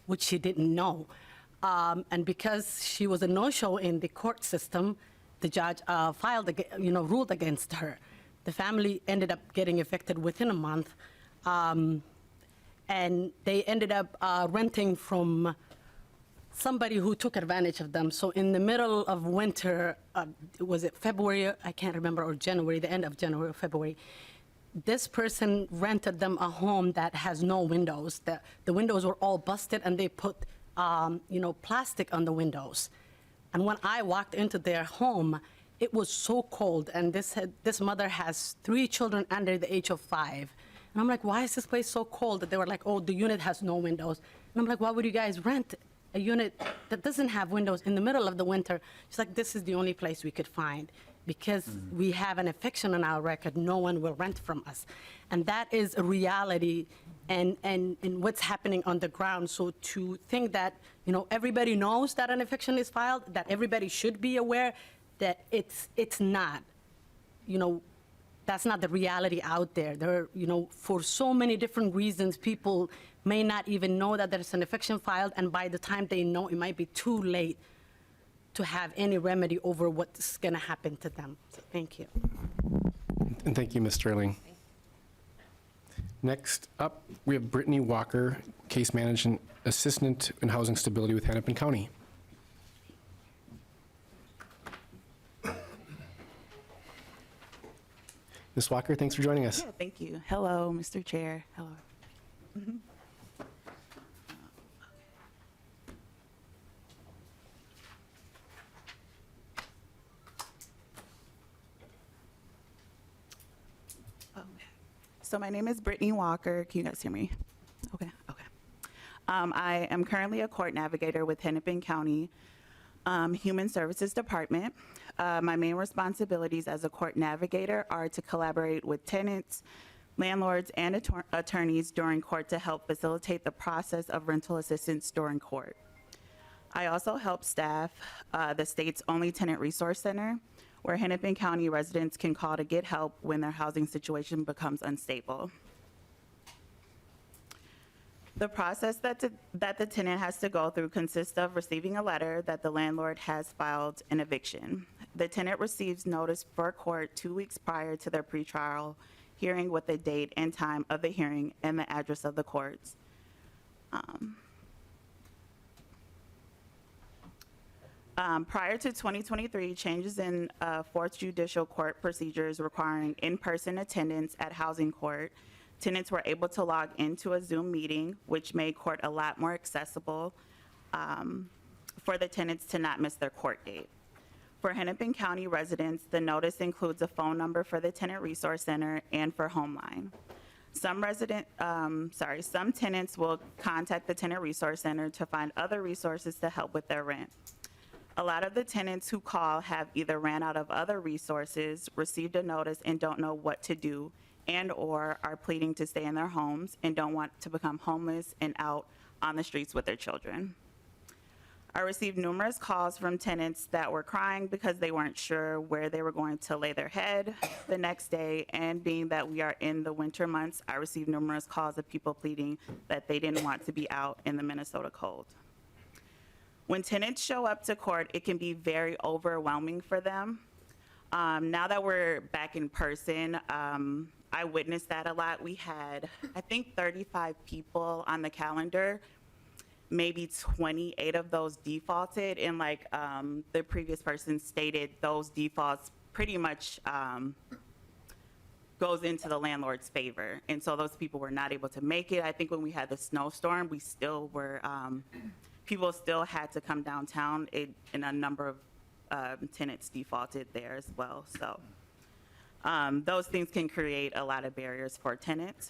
which she didn't know. And because she was a no-show in the court system, the judge ruled against her. The family ended up getting evicted within a month, and they ended up renting from somebody who took advantage of them. So in the middle of winter, was it February? I can't remember, or January, the end of January or February. This person rented them a home that has no windows. The windows were all busted, and they put plastic on the windows. And when I walked into their home, it was so cold. And this mother has 3 children under the age of 5. And I'm like, why is this place so cold? They were like, oh, the unit has no windows. And I'm like, why would you guys rent a unit that doesn't have windows in the middle of the winter? She's like, this is the only place we could find. Because we have an eviction on our record, no one will rent from us. And that is a reality and what's happening on the ground. So to think that, everybody knows that an eviction is filed, that everybody should be aware that it's not, that's not the reality out there. There are, for so many different reasons, people may not even know that there's an eviction filed, and by the time they know, it might be too late to have any remedy over what's going to happen to them. So thank you. And thank you, Ms. Sterling. Next up, we have Brittany Walker, Case Management Assistant in Housing Stability with Hennepin County. Ms. Walker, thanks for joining us. Yeah, thank you. Hello, Mr. Chair. Hello. So my name is Brittany Walker. Can you guys hear me? Okay. I am currently a court navigator with Hennepin County Human Services Department. My main responsibilities as a court navigator are to collaborate with tenants, landlords, and attorneys during court to help facilitate the process of rental assistance during court. I also help staff the state's only tenant resource center, where Hennepin County residents can call to get help when their housing situation becomes unstable. The process that the tenant has to go through consists of receiving a letter that the landlord has filed an eviction. The tenant receives notice for court 2 weeks prior to their pretrial hearing with the date and time of the hearing and the address of the courts. Prior to 2023, changes in Fourth Judicial Court procedures requiring in-person attendance at housing court, tenants were able to log into a Zoom meeting, which made court a lot more accessible for the tenants to not miss their court date. For Hennepin County residents, the notice includes a phone number for the Tenant Resource Center and for Homeline. Some tenants will contact the Tenant Resource Center to find other resources to help with their rent. A lot of the tenants who call have either ran out of other resources, received a notice and don't know what to do, and/or are pleading to stay in their homes and don't want to become homeless and out on the streets with their children. I received numerous calls from tenants that were crying because they weren't sure where they were going to lay their head the next day, and being that we are in the winter months, I received numerous calls of people pleading that they didn't want to be out in the Minnesota cold. When tenants show up to court, it can be very overwhelming for them. Now that we're back in person, I witnessed that a lot. We had, I think, 35 people on the calendar. Maybe 28 of those defaulted, and like the previous person stated, those defaults pretty much goes into the landlord's favor. And so those people were not able to make it. I think when we had the snowstorm, we still were, people still had to come downtown, and a number of tenants defaulted there as well. So those things can create a lot of barriers for tenants.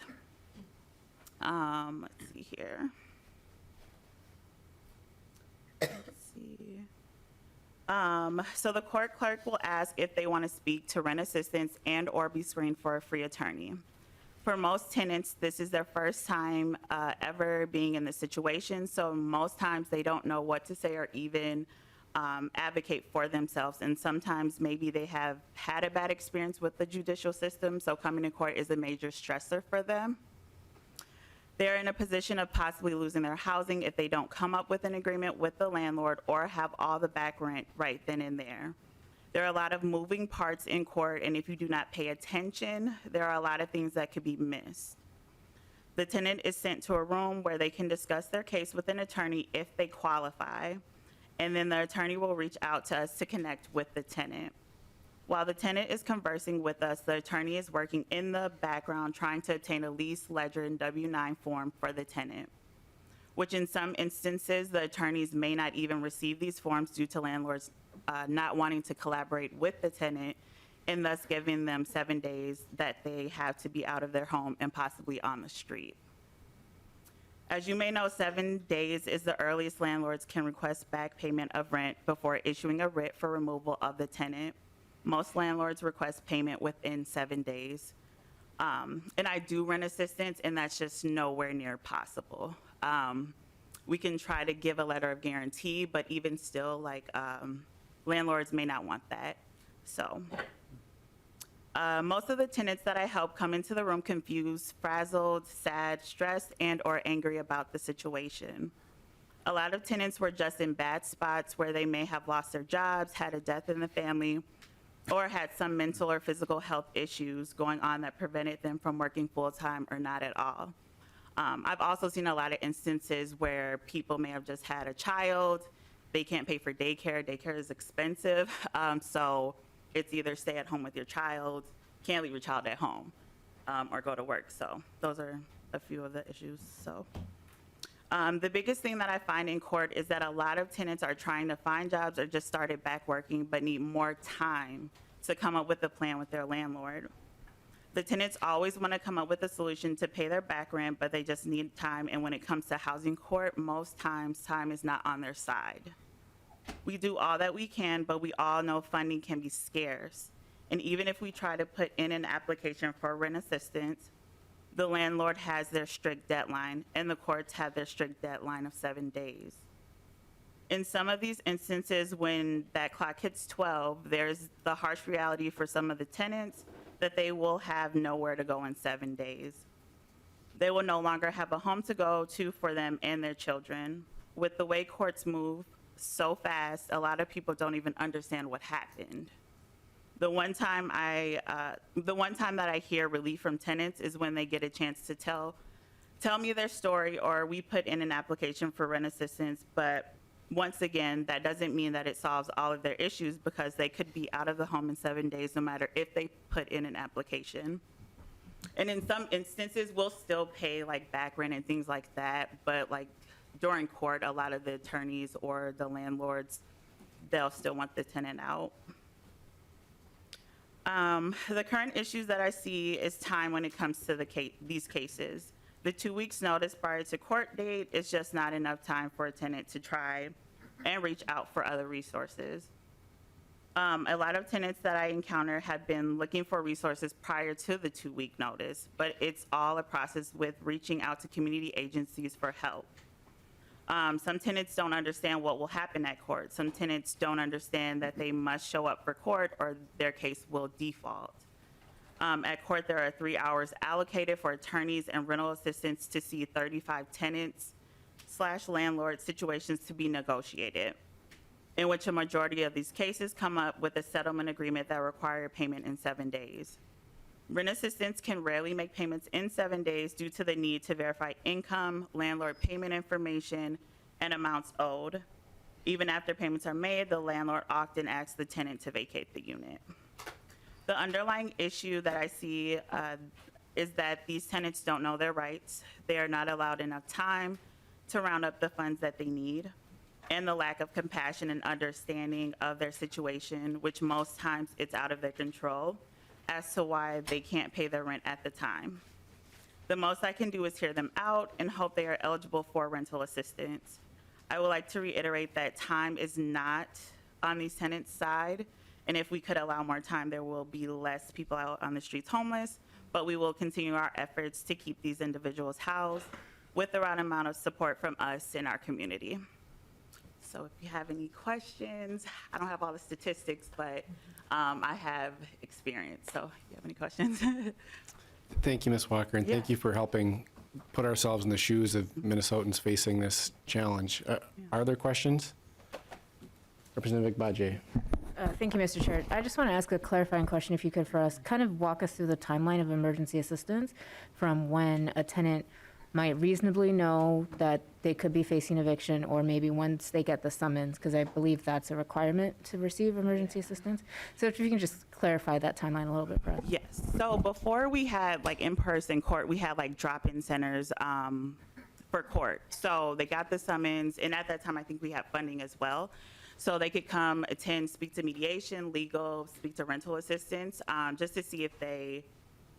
Let's see here. So the court clerk will ask if they want to speak to rent assistance and/or be screened for a free attorney. For most tenants, this is their first time ever being in this situation, so most times they don't know what to say or even advocate for themselves, and sometimes maybe they have had a bad experience with the judicial system, so coming to court is a major stressor for them. They're in a position of possibly losing their housing if they don't come up with an agreement with the landlord or have all the back rent right then and there. There are a lot of moving parts in court, and if you do not pay attention, there are a lot of things that could be missed. The tenant is sent to a room where they can discuss their case with an attorney if they qualify, and then the attorney will reach out to us to connect with the tenant. While the tenant is conversing with us, the attorney is working in the background trying to obtain a lease, ledger, and W-9 form for the tenant, which in some instances, the attorneys may not even receive these forms due to landlords not wanting to collaborate with the tenant, and thus giving them 7 days that they have to be out of their home and possibly on the street. As you may know, 7 days is the earliest landlords can request back payment of rent before issuing a writ for removal of the tenant. Most landlords request payment within 7 days. And I do rent assistance, and that's just nowhere near possible. We can try to give a letter of guarantee, but even still, like, landlords may not want that. So most of the tenants that I help come into the room confused, frazzled, sad, stressed, and/or angry about the situation. A lot of tenants were just in bad spots where they may have lost their jobs, had a death in the family, or had some mental or physical health issues going on that prevented them from working full-time or not at all. I've also seen a lot of instances where people may have just had a child, they can't pay for daycare, daycare is expensive, so it's either stay at home with your child, can't leave your child at home, or go to work. So those are a few of the issues. So the biggest thing that I find in court is that a lot of tenants are trying to find jobs or just started back working but need more time to come up with a plan with their landlord. The tenants always want to come up with a solution to pay their back rent, but they just need time, and when it comes to housing court, most times time is not on their side. We do all that we can, but we all know funding can be scarce. And even if we try to put in an application for rent assistance, the landlord has their strict deadline, and the courts have their strict deadline of 7 days. In some of these instances, when that clock hits 12, there's the harsh reality for some of the tenants that they will have nowhere to go in 7 days. They will no longer have a home to go to for them and their children. With the way courts move so fast, a lot of people don't even understand what happened. The one time that I hear relief from tenants is when they get a chance to tell me their story, or we put in an application for rent assistance. But once again, that doesn't mean that it solves all of their issues, because they could be out of the home in 7 days no matter if they put in an application. And in some instances, we'll still pay like back rent and things like that. But like during court, a lot of the attorneys or the landlords, they'll still want the tenant out. The current issues that I see is time when it comes to these cases. The 2 weeks notice prior to court date is just not enough time for a tenant to try and reach out for other resources. A lot of tenants that I encounter have been looking for resources prior to the 2 week notice, but it's all a process with reaching out to community agencies for help. Some tenants don't understand what will happen at court. Some tenants don't understand that they must show up for court or their case will default. At court, there are 3 hours allocated for attorneys and rental assistants to see 35 tenants/landlord situations to be negotiated, in which a majority of these cases come up with a settlement agreement that require payment in 7 days. Rent assistants can rarely make payments in 7 days due to the need to verify income, landlord payment information, and amounts owed. Even after payments are made, the landlord often asks the tenant to vacate the unit. The underlying issue that I see is that these tenants don't know their rights. They are not allowed enough time to round up the funds that they need, and the lack of compassion and understanding of their situation, which most times it's out of their control, as to why they can't pay their rent at the time. The most I can do is hear them out and hope they are eligible for rental assistance. I would like to reiterate that time is not on these tenants' side, and if we could allow more time, there will be less people out on the streets homeless, but we will continue our efforts to keep these individuals housed with the right amount of support from us in our community. So if you have any questions, I don't have all the statistics, but I have experience. So if you have any questions. Thank you, Ms. Walker, and thank you for helping put ourselves in the shoes of Minnesotans facing this challenge. Are there questions? Representative Badje. Thank you, Mr. Chair. I just want to ask a clarifying question, if you could, for us. Kind of walk us through the timeline of emergency assistance from when a tenant might reasonably know that they could be facing eviction, or maybe once they get the summons, because I believe that's a requirement to receive emergency assistance. So if you can just clarify that timeline a little bit for us. Yes. So before we had like in-person court, we had like drop-in centers for court. So they got the summons, and at that time, I think we had funding as well. So they could come, attend, speak to mediation, legal, speak to rental assistance, just to see if they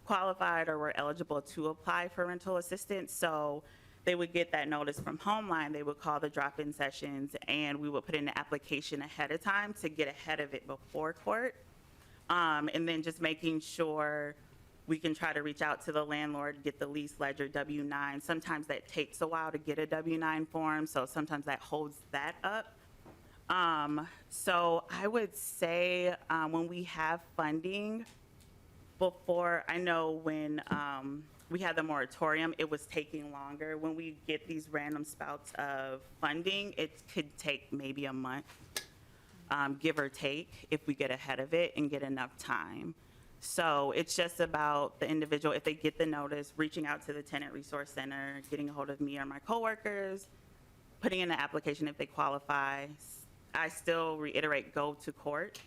qualified or were eligible to apply for rental assistance. So they would get that notice from Homeline. They would call the drop-in sessions, and we would put in an application ahead of time to get ahead of it before court. And then just making sure we can try to reach out to the landlord, get the lease ledger W-9. Sometimes that takes a while to get a W-9 form, so sometimes that holds that up. So I would say when we have funding, before, I know when we had the moratorium, it was taking longer. When we get these random spouts of funding, it could take maybe a month, give or take, if we get ahead of it and get enough time. So it's just about the individual, if they get the notice, reaching out to the Tenant Resource Center, getting a hold of me or my coworkers, putting in an application if they qualify. I still reiterate, go to court,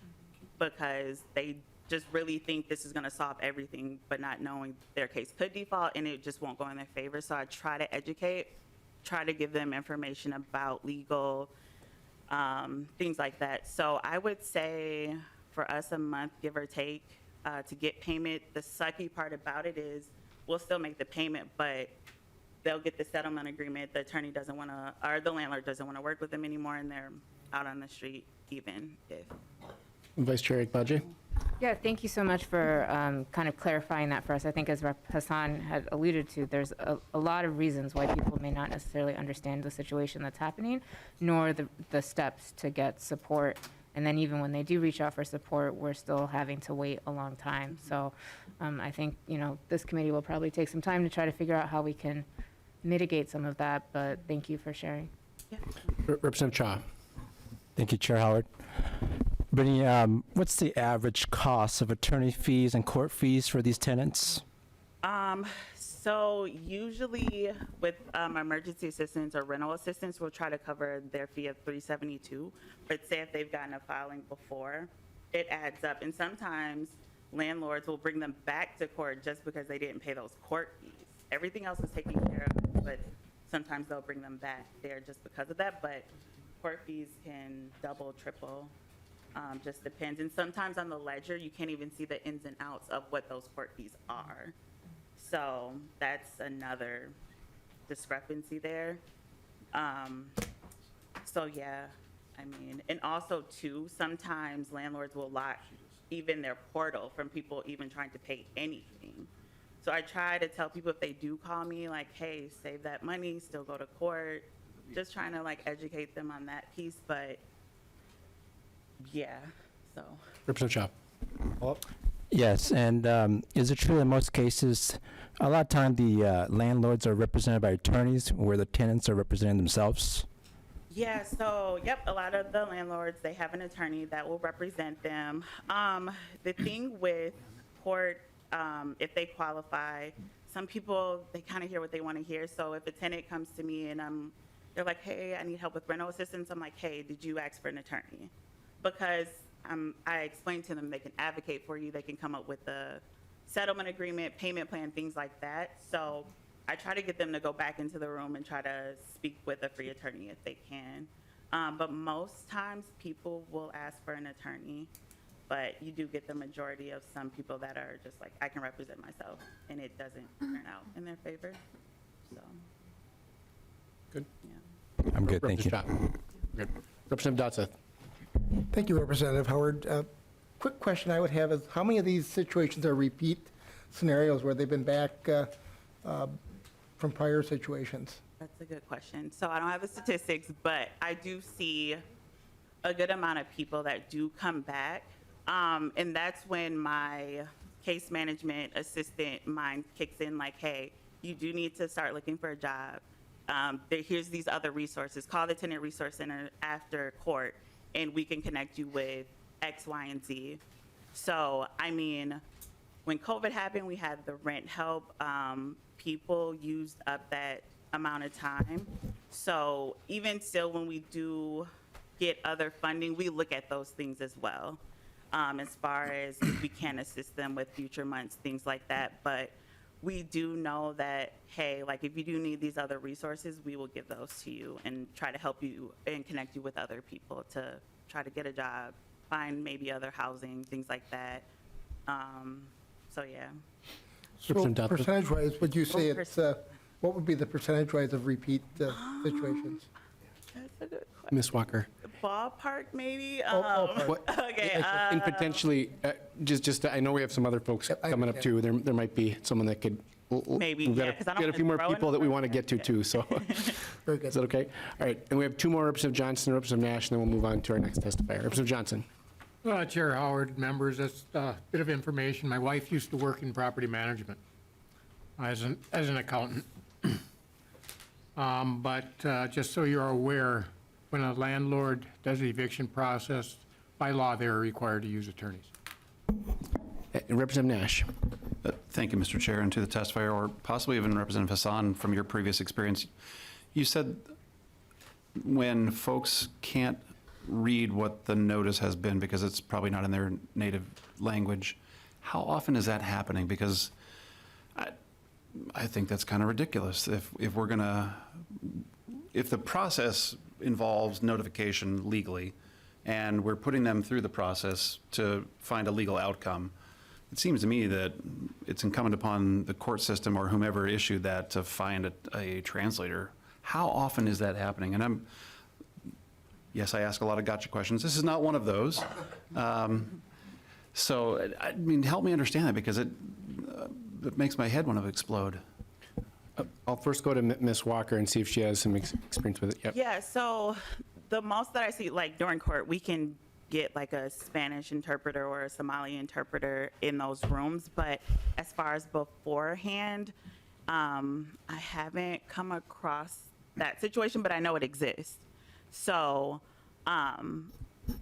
because they just really think this is going to solve everything, but not knowing their case could default and it just won't go in their favor. So I try to educate, try to give them information about legal, things like that. So I would say for us a month, give or take, to get payment. The sucky part about it is we'll still make the payment, but they'll get the settlement agreement. The attorney doesn't want to, or the landlord doesn't want to work with them anymore, and they're out on the street even if. Vice Chair Badje. Yeah, thank you so much for kind of clarifying that for us. I think as Rep. Hassan had alluded to, there's a lot of reasons why people may not necessarily understand the situation that's happening, nor the steps to get support. And then even when they do reach out for support, we're still having to wait a long time. So I think, this committee will probably take some time to try to figure out how we can mitigate some of that, but thank you for sharing. Representative Cha. Thank you, Chair Howard. Brittany, what's the average cost of attorney fees and court fees for these tenants? So usually with emergency assistance or rental assistance, we'll try to cover their fee of $372. But say if they've gotten a filing before, it adds up. And sometimes landlords will bring them back to court just because they didn't pay those court fees. Everything else is taken care of, but sometimes they'll bring them back there just because of that. But court fees can double, triple, just depends. And sometimes on the ledger, you can't even see the ins and outs of what those court fees are. So that's another discrepancy there. So yeah, I mean, and also too, sometimes landlords will lock even their portal from people even trying to pay anything. So I try to tell people if they do call me, like, hey, save that money, still go to court. Just trying to like educate them on that piece, but yeah, so. Representative Cha. Yes, and is it true in most cases, a lot of time the landlords are represented by attorneys where the tenants are representing themselves? Yeah, so, yep, a lot of the landlords, they have an attorney that will represent them. The thing with court, if they qualify, some people, they kind of hear what they want to hear. So if a tenant comes to me and they're like, hey, I need help with rental assistance, I'm like, hey, did you ask for an attorney? Because I explained to them they can advocate for you, they can come up with a settlement agreement, payment plan, things like that. So I try to get them to go back into the room and try to speak with a free attorney if they can. But most times people will ask for an attorney, but you do get the majority of some people that are just like, I can represent myself, and it doesn't turn out in their favor, so. Good. Yeah. I'm good, thank you. Representative Cha. Good. Representative Dotseth. Thank you, Representative Howard. Quick question I would have is, how many of these situations are repeat scenarios where they've been back from prior situations? That's a good question. So I don't have the statistics, but I do see a good amount of people that do come back. And that's when my case management assistant mind kicks in like, hey, you do need to start looking for a job. Here's these other resources. Call the Tenant Resource Center after court, and we can connect you with X, Y, and Z. So, I mean, when COVID happened, we had the rent help. People used up that amount of time. So even still, when we do get other funding, we look at those things as well, as far as if we can assist them with future months, things like that. But we do know that, hey, like if you do need these other resources, we will give those to you and try to help you and connect you with other people to try to get a job, find maybe other housing, things like that. So yeah. So Representative Dotseth. percentage-wise, would you say it's, what would be the percentage-wise of repeat situations? That's a good question. Ms. Walker. Ballpark, maybe? ballpark. What- Okay. And potentially, I know we have some other folks Yep, I coming up too. There might be someone that could. Maybe, We've got yeah, a- 'cause I don't got a wanna few more throw in people that we another want to get to too, so. Very good. Is that okay? All right, and we have two more, Representative Johnson and Representative Nash, and then we'll move on to our next testifier. Representative Johnson. Chair Howard, members, that's a bit of information. My wife used to work in property management as an accountant. But just so you're aware, when a landlord does the eviction process, by law, they're required to use attorneys. Representative Nash. Thank you, Mr. Chair, and to the testifier, or possibly even Representative Hassan, from your previous experience. You said when folks can't read what the notice has been because it's probably not in their native language, how often is that happening? Because I think that's kind of ridiculous. If we're gonna, if the process involves notification legally, and we're putting them through the process to find a legal outcome, it seems to me that it's incumbent upon the court system or whomever issued that to find a translator. How often is that happening? And yes, I ask a lot of gotcha questions. This is not one of those. So, I mean, help me understand that, because it makes my head want to explode. I'll first go to Ms. Walker and see if she has some experience with it. Yep. Yeah, so the most that I see, like during court, we can get like a Spanish interpreter or a Somali interpreter in those rooms. But as far as beforehand, I haven't come across that situation, but I know it exists. So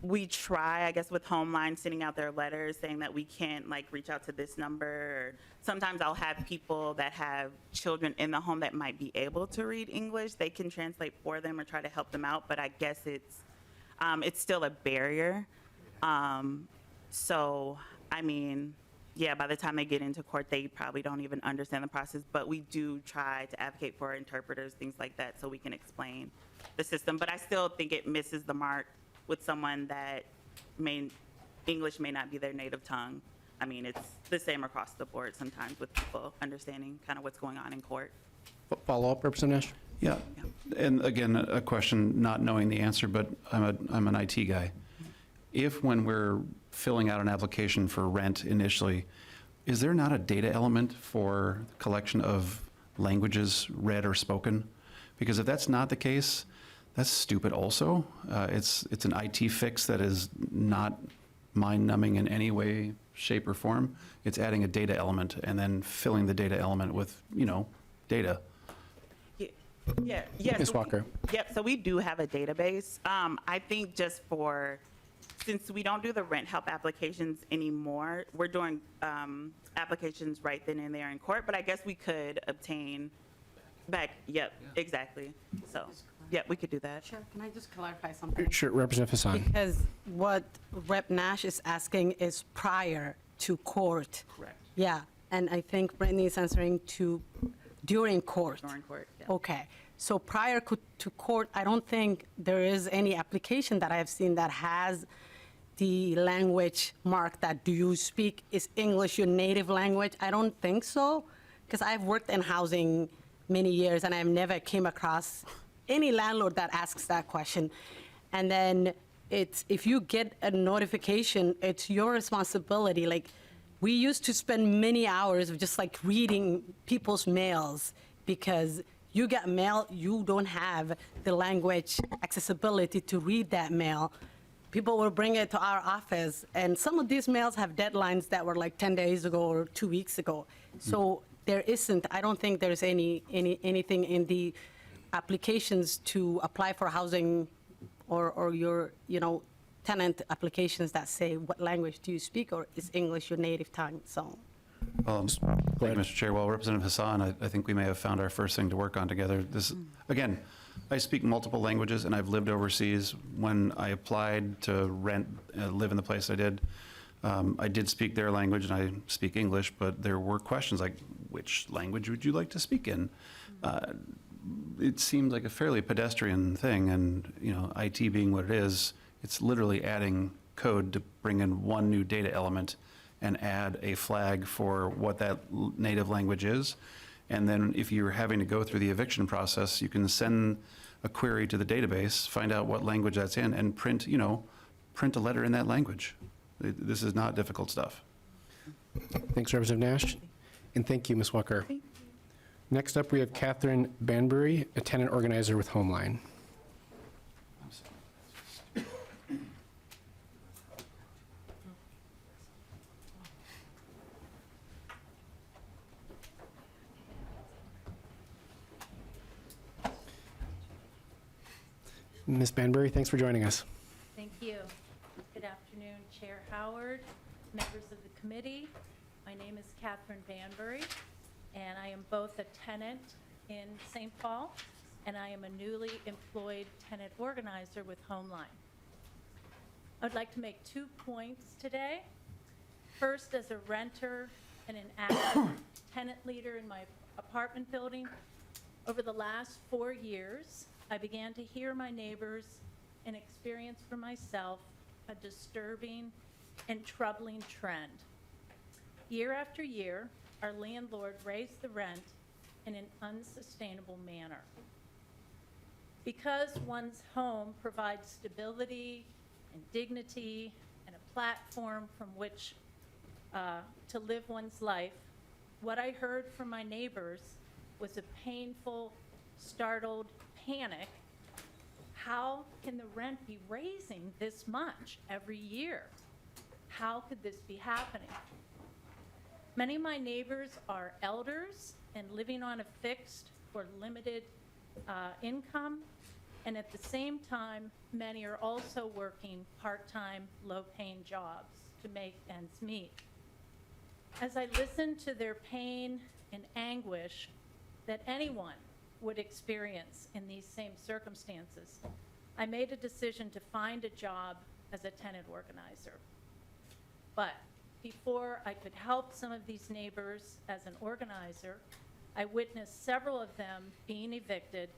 we try, I guess, with Homeline, sending out their letters saying that we can't like reach out to this number. Or sometimes I'll have people that have children in the home that might be able to read English. They can translate for them or try to help them out, but I guess it's still a barrier. So, I mean, yeah, by the time they get into court, they probably don't even understand the process, but we do try to advocate for interpreters, things like that, so we can explain the system. But I still think it misses the mark with someone that English may not be their native tongue. I mean, it's the same across the board sometimes with people understanding kind of what's going on in court. Follow-up, Representative Nash? Yeah, and again, a question not knowing the answer, but I'm an IT guy. If when we're filling out an application for rent initially, is there not a data element for collection of languages read or spoken? Because if that's not the case, that's stupid also. It's an IT fix that is not mind-numbing in any way, shape, or form. It's adding a data element and then filling the data element with, data. Yeah. Ms. So Walker. Yep, so we do have a database. I think since we don't do the rent help applications anymore, we're doing applications right then and there in court, but I guess we could obtain back, exactly. So, we could do that. Sure, can I just clarify something? Sure, Representative Hassan. Because what Rep. Nash is asking is prior to court. Correct. Yeah, and I think Brittany is answering to during court. During court, yeah. Okay, so prior to court, I don't think there is any application that I have seen that has the language mark that do you speak, is English your native language? I don't think so, because I've worked in housing many years and I've never came across any landlord that asks that question. And then if you get a notification, it's your responsibility. Like, we used to spend many hours of just like reading people's mails, because you get mail, you don't have the language accessibility to read that mail. People will bring it to our office, and some of these mails have deadlines that were like 10 days ago or 2 weeks ago. So I don't think there's anything in the applications to apply for housing or your, tenant applications that say what language do you speak, or is English your native tongue, so. Thank you, Mr. Chair. Well, Representative Hassan, I think we may have found our first thing to work on together. Again, I speak multiple languages and I've lived overseas. When I applied to live in the place I did speak their language and I speak English, but there were questions like, which language would you like to speak in? It seemed like a fairly pedestrian thing, and IT being what it is, it's literally adding code to bring in one new data element and add a flag for what that native language is. And then if you're having to go through the eviction process, you can send a query to the database, find out what language that's in, and print a letter in that language. This is not difficult stuff. Thanks, Representative Nash. And thank you, Ms. Walker. Next up, we have Catherine Banbury, a tenant organizer with Homeline. Ms. Banbury, thanks for joining us. Thank you. Good afternoon, Chair Howard, members of the committee. My name is Catherine Banbury, and I am both a tenant in St. Paul, and I am a newly employed tenant organizer with Homeline. I'd like to make 2 points today. First, as a renter and an active tenant leader in my apartment building, over the last 4 years, I began to hear my neighbors and experience for myself a disturbing and troubling trend. Year after year, our landlord raised the rent in an unsustainable manner. Because one's home provides stability and dignity and a platform from which to live one's life, what I heard from my neighbors was a painful, startled panic. How can the rent be raising this much every year? How could this be happening? Many of my neighbors are elders and living on a fixed or limited income, and at the same time, many are also working part-time, low-paying jobs to make ends meet. As I listened to their pain and anguish that anyone would experience in these same circumstances, I made a decision to find a job as a tenant organizer. But before I could help some of these neighbors as an organizer, I witnessed several of them being evicted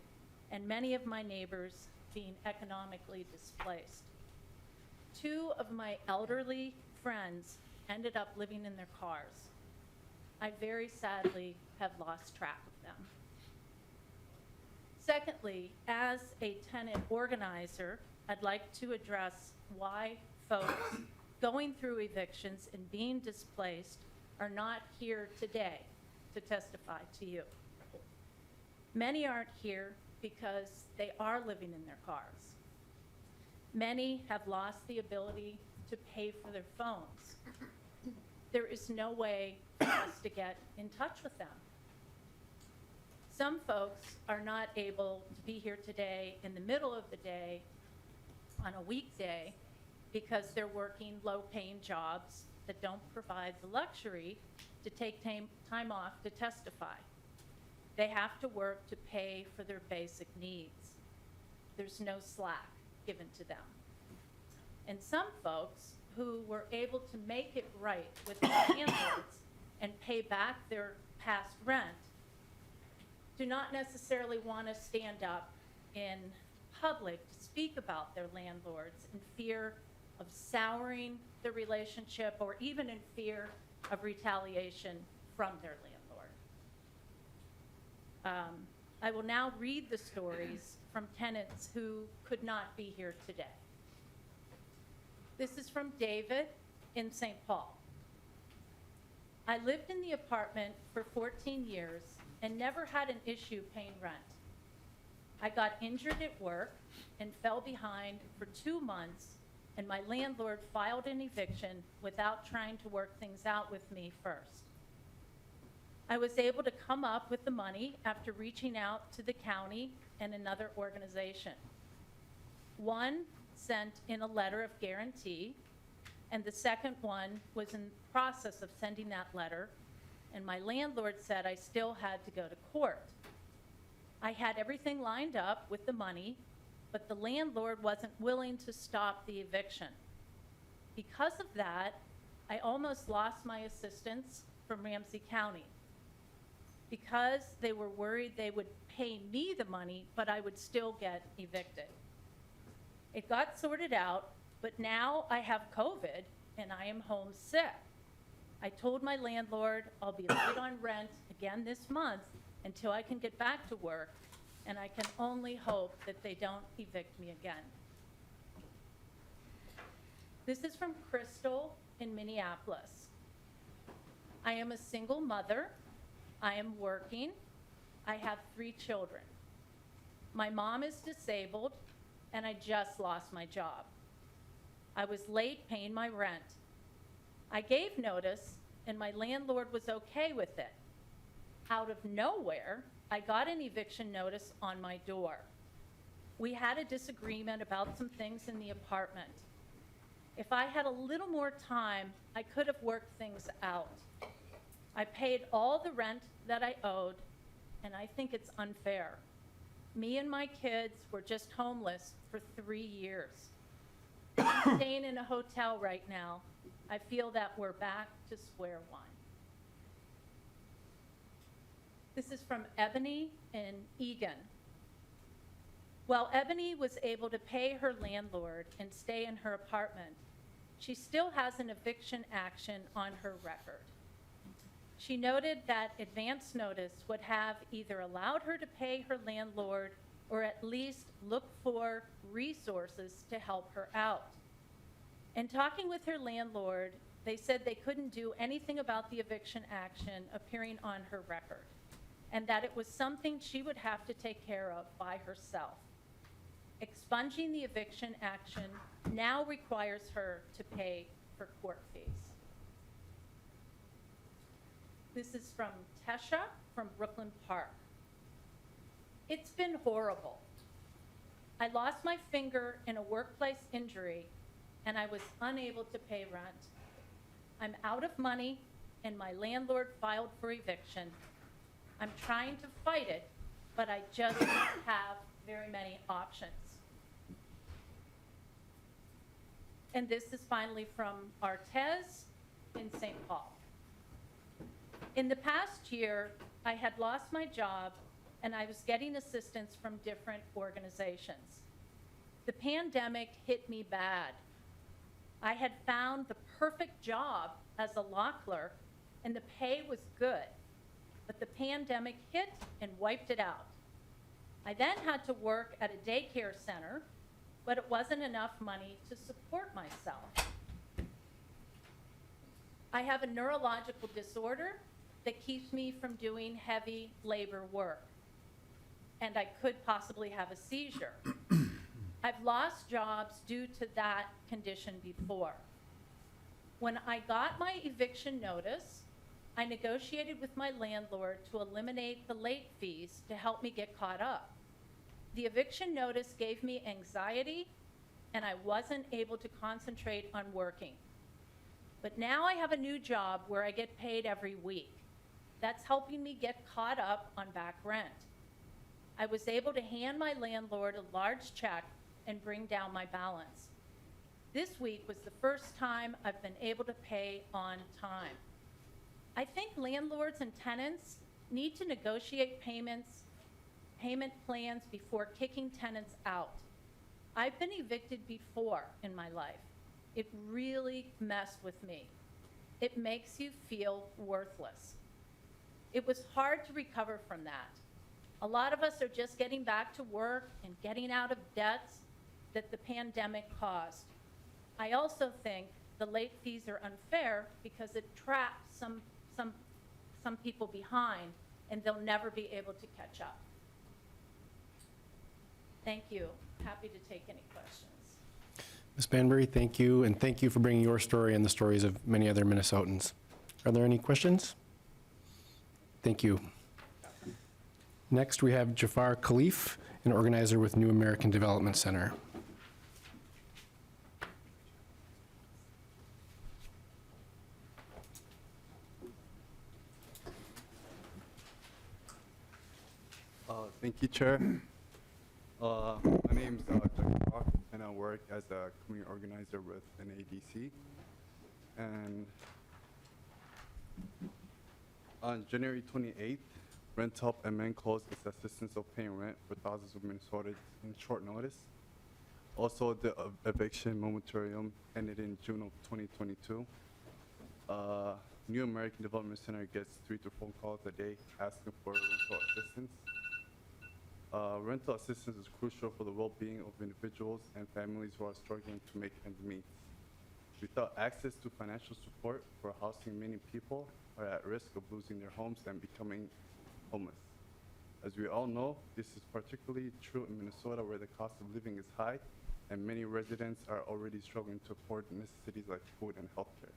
and many of my neighbors being economically displaced. Two of my elderly friends ended up living in their cars. I very sadly have lost track of them. Secondly, as a tenant organizer, I'd like to address why folks going through evictions and being displaced are not here today to testify to you. Many aren't here because they are living in their cars. Many have lost the ability to pay for their phones. There is no way for us to get in touch with them. Some folks are not able to be here today in the middle of the day on a weekday because they're working low-paying jobs that don't provide the luxury to take time off to testify. They have to work to pay for their basic needs. There's no slack given to them. And some folks who were able to make it right with their landlords and pay back their past rent do not necessarily want to stand up in public to speak about their landlords in fear of souring the relationship or even in fear of retaliation from their landlord. I will now read the stories from tenants who could not be here today. This is from David in St. Paul. I lived in the apartment for 14 years and never had an issue paying rent. I got injured at work and fell behind for 2 months, and my landlord filed an eviction without trying to work things out with me first. I was able to come up with the money after reaching out to the county and another organization. One sent in a letter of guarantee, and the second one was in the process of sending that letter, and my landlord said I still had to go to court. I had everything lined up with the money, but the landlord wasn't willing to stop the eviction. Because of that, I almost lost my assistance from Ramsey County because they were worried they would pay me the money, but I would still get evicted. It got sorted out, but now I have COVID and I am home sick. I told my landlord I'll be late on rent again this month until I can get back to work, and I can only hope that they don't evict me again. This is from Crystal in Minneapolis. I am a single mother. I am working. I have 3 children. My mom is disabled, and I just lost my job. I was late paying my rent. I gave notice, and my landlord was okay with it. Out of nowhere, I got an eviction notice on my door. We had a disagreement about some things in the apartment. If I had a little more time, I could have worked things out. I paid all the rent that I owed, and I think it's unfair. Me and my kids were just homeless for 3 years. I'm staying in a hotel right now. I feel that we're back to square one. This is from Ebony in Egan. While Ebony was able to pay her landlord and stay in her apartment, she still has an eviction action on her record. She noted that advance notice would have either allowed her to pay her landlord or at least look for resources to help her out. In talking with her landlord, they said they couldn't do anything about the eviction action appearing on her record, and that it was something she would have to take care of by herself. Expunging the eviction action now requires her to pay for court fees. This is from Tesha from Brooklyn Park. It's been horrible. I lost my finger in a workplace injury, and I was unable to pay rent. I'm out of money, and my landlord filed for eviction. I'm trying to fight it, but I just don't have very many options. And this is finally from Artez in St. Paul. In the past year, I had lost my job, and I was getting assistance from different organizations. The pandemic hit me bad. I had found the perfect job as a law clerk, and the pay was good, but the pandemic hit and wiped it out. I then had to work at a daycare center, but it wasn't enough money to support myself. I have a neurological disorder that keeps me from doing heavy labor work, and I could possibly have a seizure. I've lost jobs due to that condition before. When I got my eviction notice, I negotiated with my landlord to eliminate the late fees to help me get caught up. The eviction notice gave me anxiety, and I wasn't able to concentrate on working. But now I have a new job where I get paid every week. That's helping me get caught up on back rent. I was able to hand my landlord a large check and bring down my balance. This week was the first time I've been able to pay on time. I think landlords and tenants need to negotiate payment plans before kicking tenants out. I've been evicted before in my life. It really messed with me. It makes you feel worthless. It was hard to recover from that. A lot of us are just getting back to work and getting out of debts that the pandemic caused. I also think the late fees are unfair because it traps some people behind, and they'll never be able to catch up. Thank you. Happy to take any questions. Ms. Banbury, thank you, and thank you for bringing your story and the stories of many other Minnesotans. Are there any questions? Thank you. Next, we have Jafar Khalif, an organizer with New American Development Center. Thank you, Chair. My name is Jafar, and I work as a community organizer with NADC. And on January 28th, Rent Help MN closed its assistance of paying rent for thousands of Minnesotans in short notice. Also, the eviction moratorium ended in June of 2022. New American Development Center gets 3 to 4 calls a day asking for rental assistance. Rental assistance is crucial for the well-being of individuals and families who are struggling to make ends meet. Without access to financial support for housing, many people are at risk of losing their homes and becoming homeless. As we all know, this is particularly true in Minnesota, where the cost of living is high and many residents are already struggling to afford necessities like food and healthcare.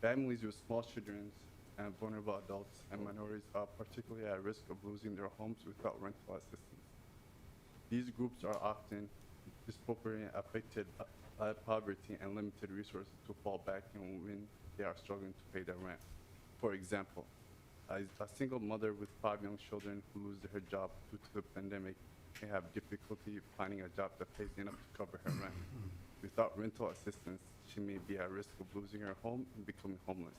Families with small children and vulnerable adults and minorities are particularly at risk of losing their homes without rental assistance. These groups are often disproportionately affected by poverty and limited resources to fall back on when they are struggling to pay their rent. For example, a single mother with 5 young children who loses her job due to the pandemic may have difficulty finding a job that pays enough to cover her rent. Without rental assistance, she may be at risk of losing her home and becoming homeless.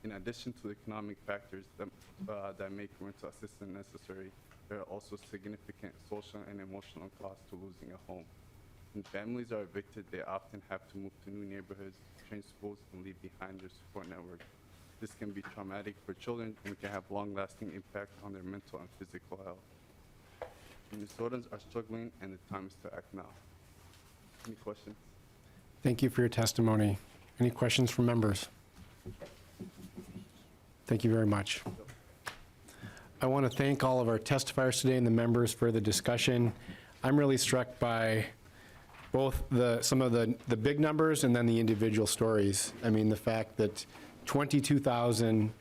In addition to the economic factors that make rental assistance necessary, there are also significant social and emotional costs to losing a home. When families are evicted, they often have to move to new neighborhoods, change schools, and leave behind their support network. This can be traumatic for children and can have long-lasting impact on their mental and physical health. Minnesotans are struggling, and the time is to act now. Any questions? Thank you for your testimony. Any questions from members? Thank you very much. I want to thank all of our testifiers today and the members for the discussion. I'm really struck by both some of the big numbers and then the individual stories. I mean, the fact that 22,000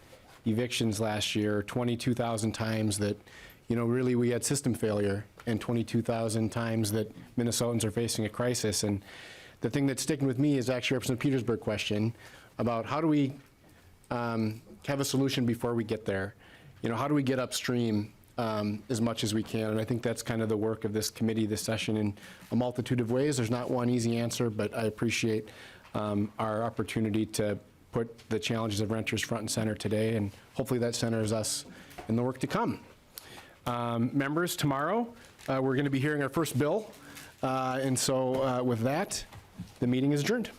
evictions last year, 22,000 times that, really we had system failure, and 22,000 times that Minnesotans are facing a crisis. And the thing that's sticking with me is actually Representative Petersburg question about how do we have a solution before we get there? How do we get upstream as much as we can? And I think that's kind of the work of this committee, this session, in a multitude of ways. There's not one easy answer, but I appreciate our opportunity to put the challenges of renters front and center today, and hopefully that centers us in the work to come. Members, tomorrow, we're going to be hearing our first bill, and so with that, the meeting is adjourned.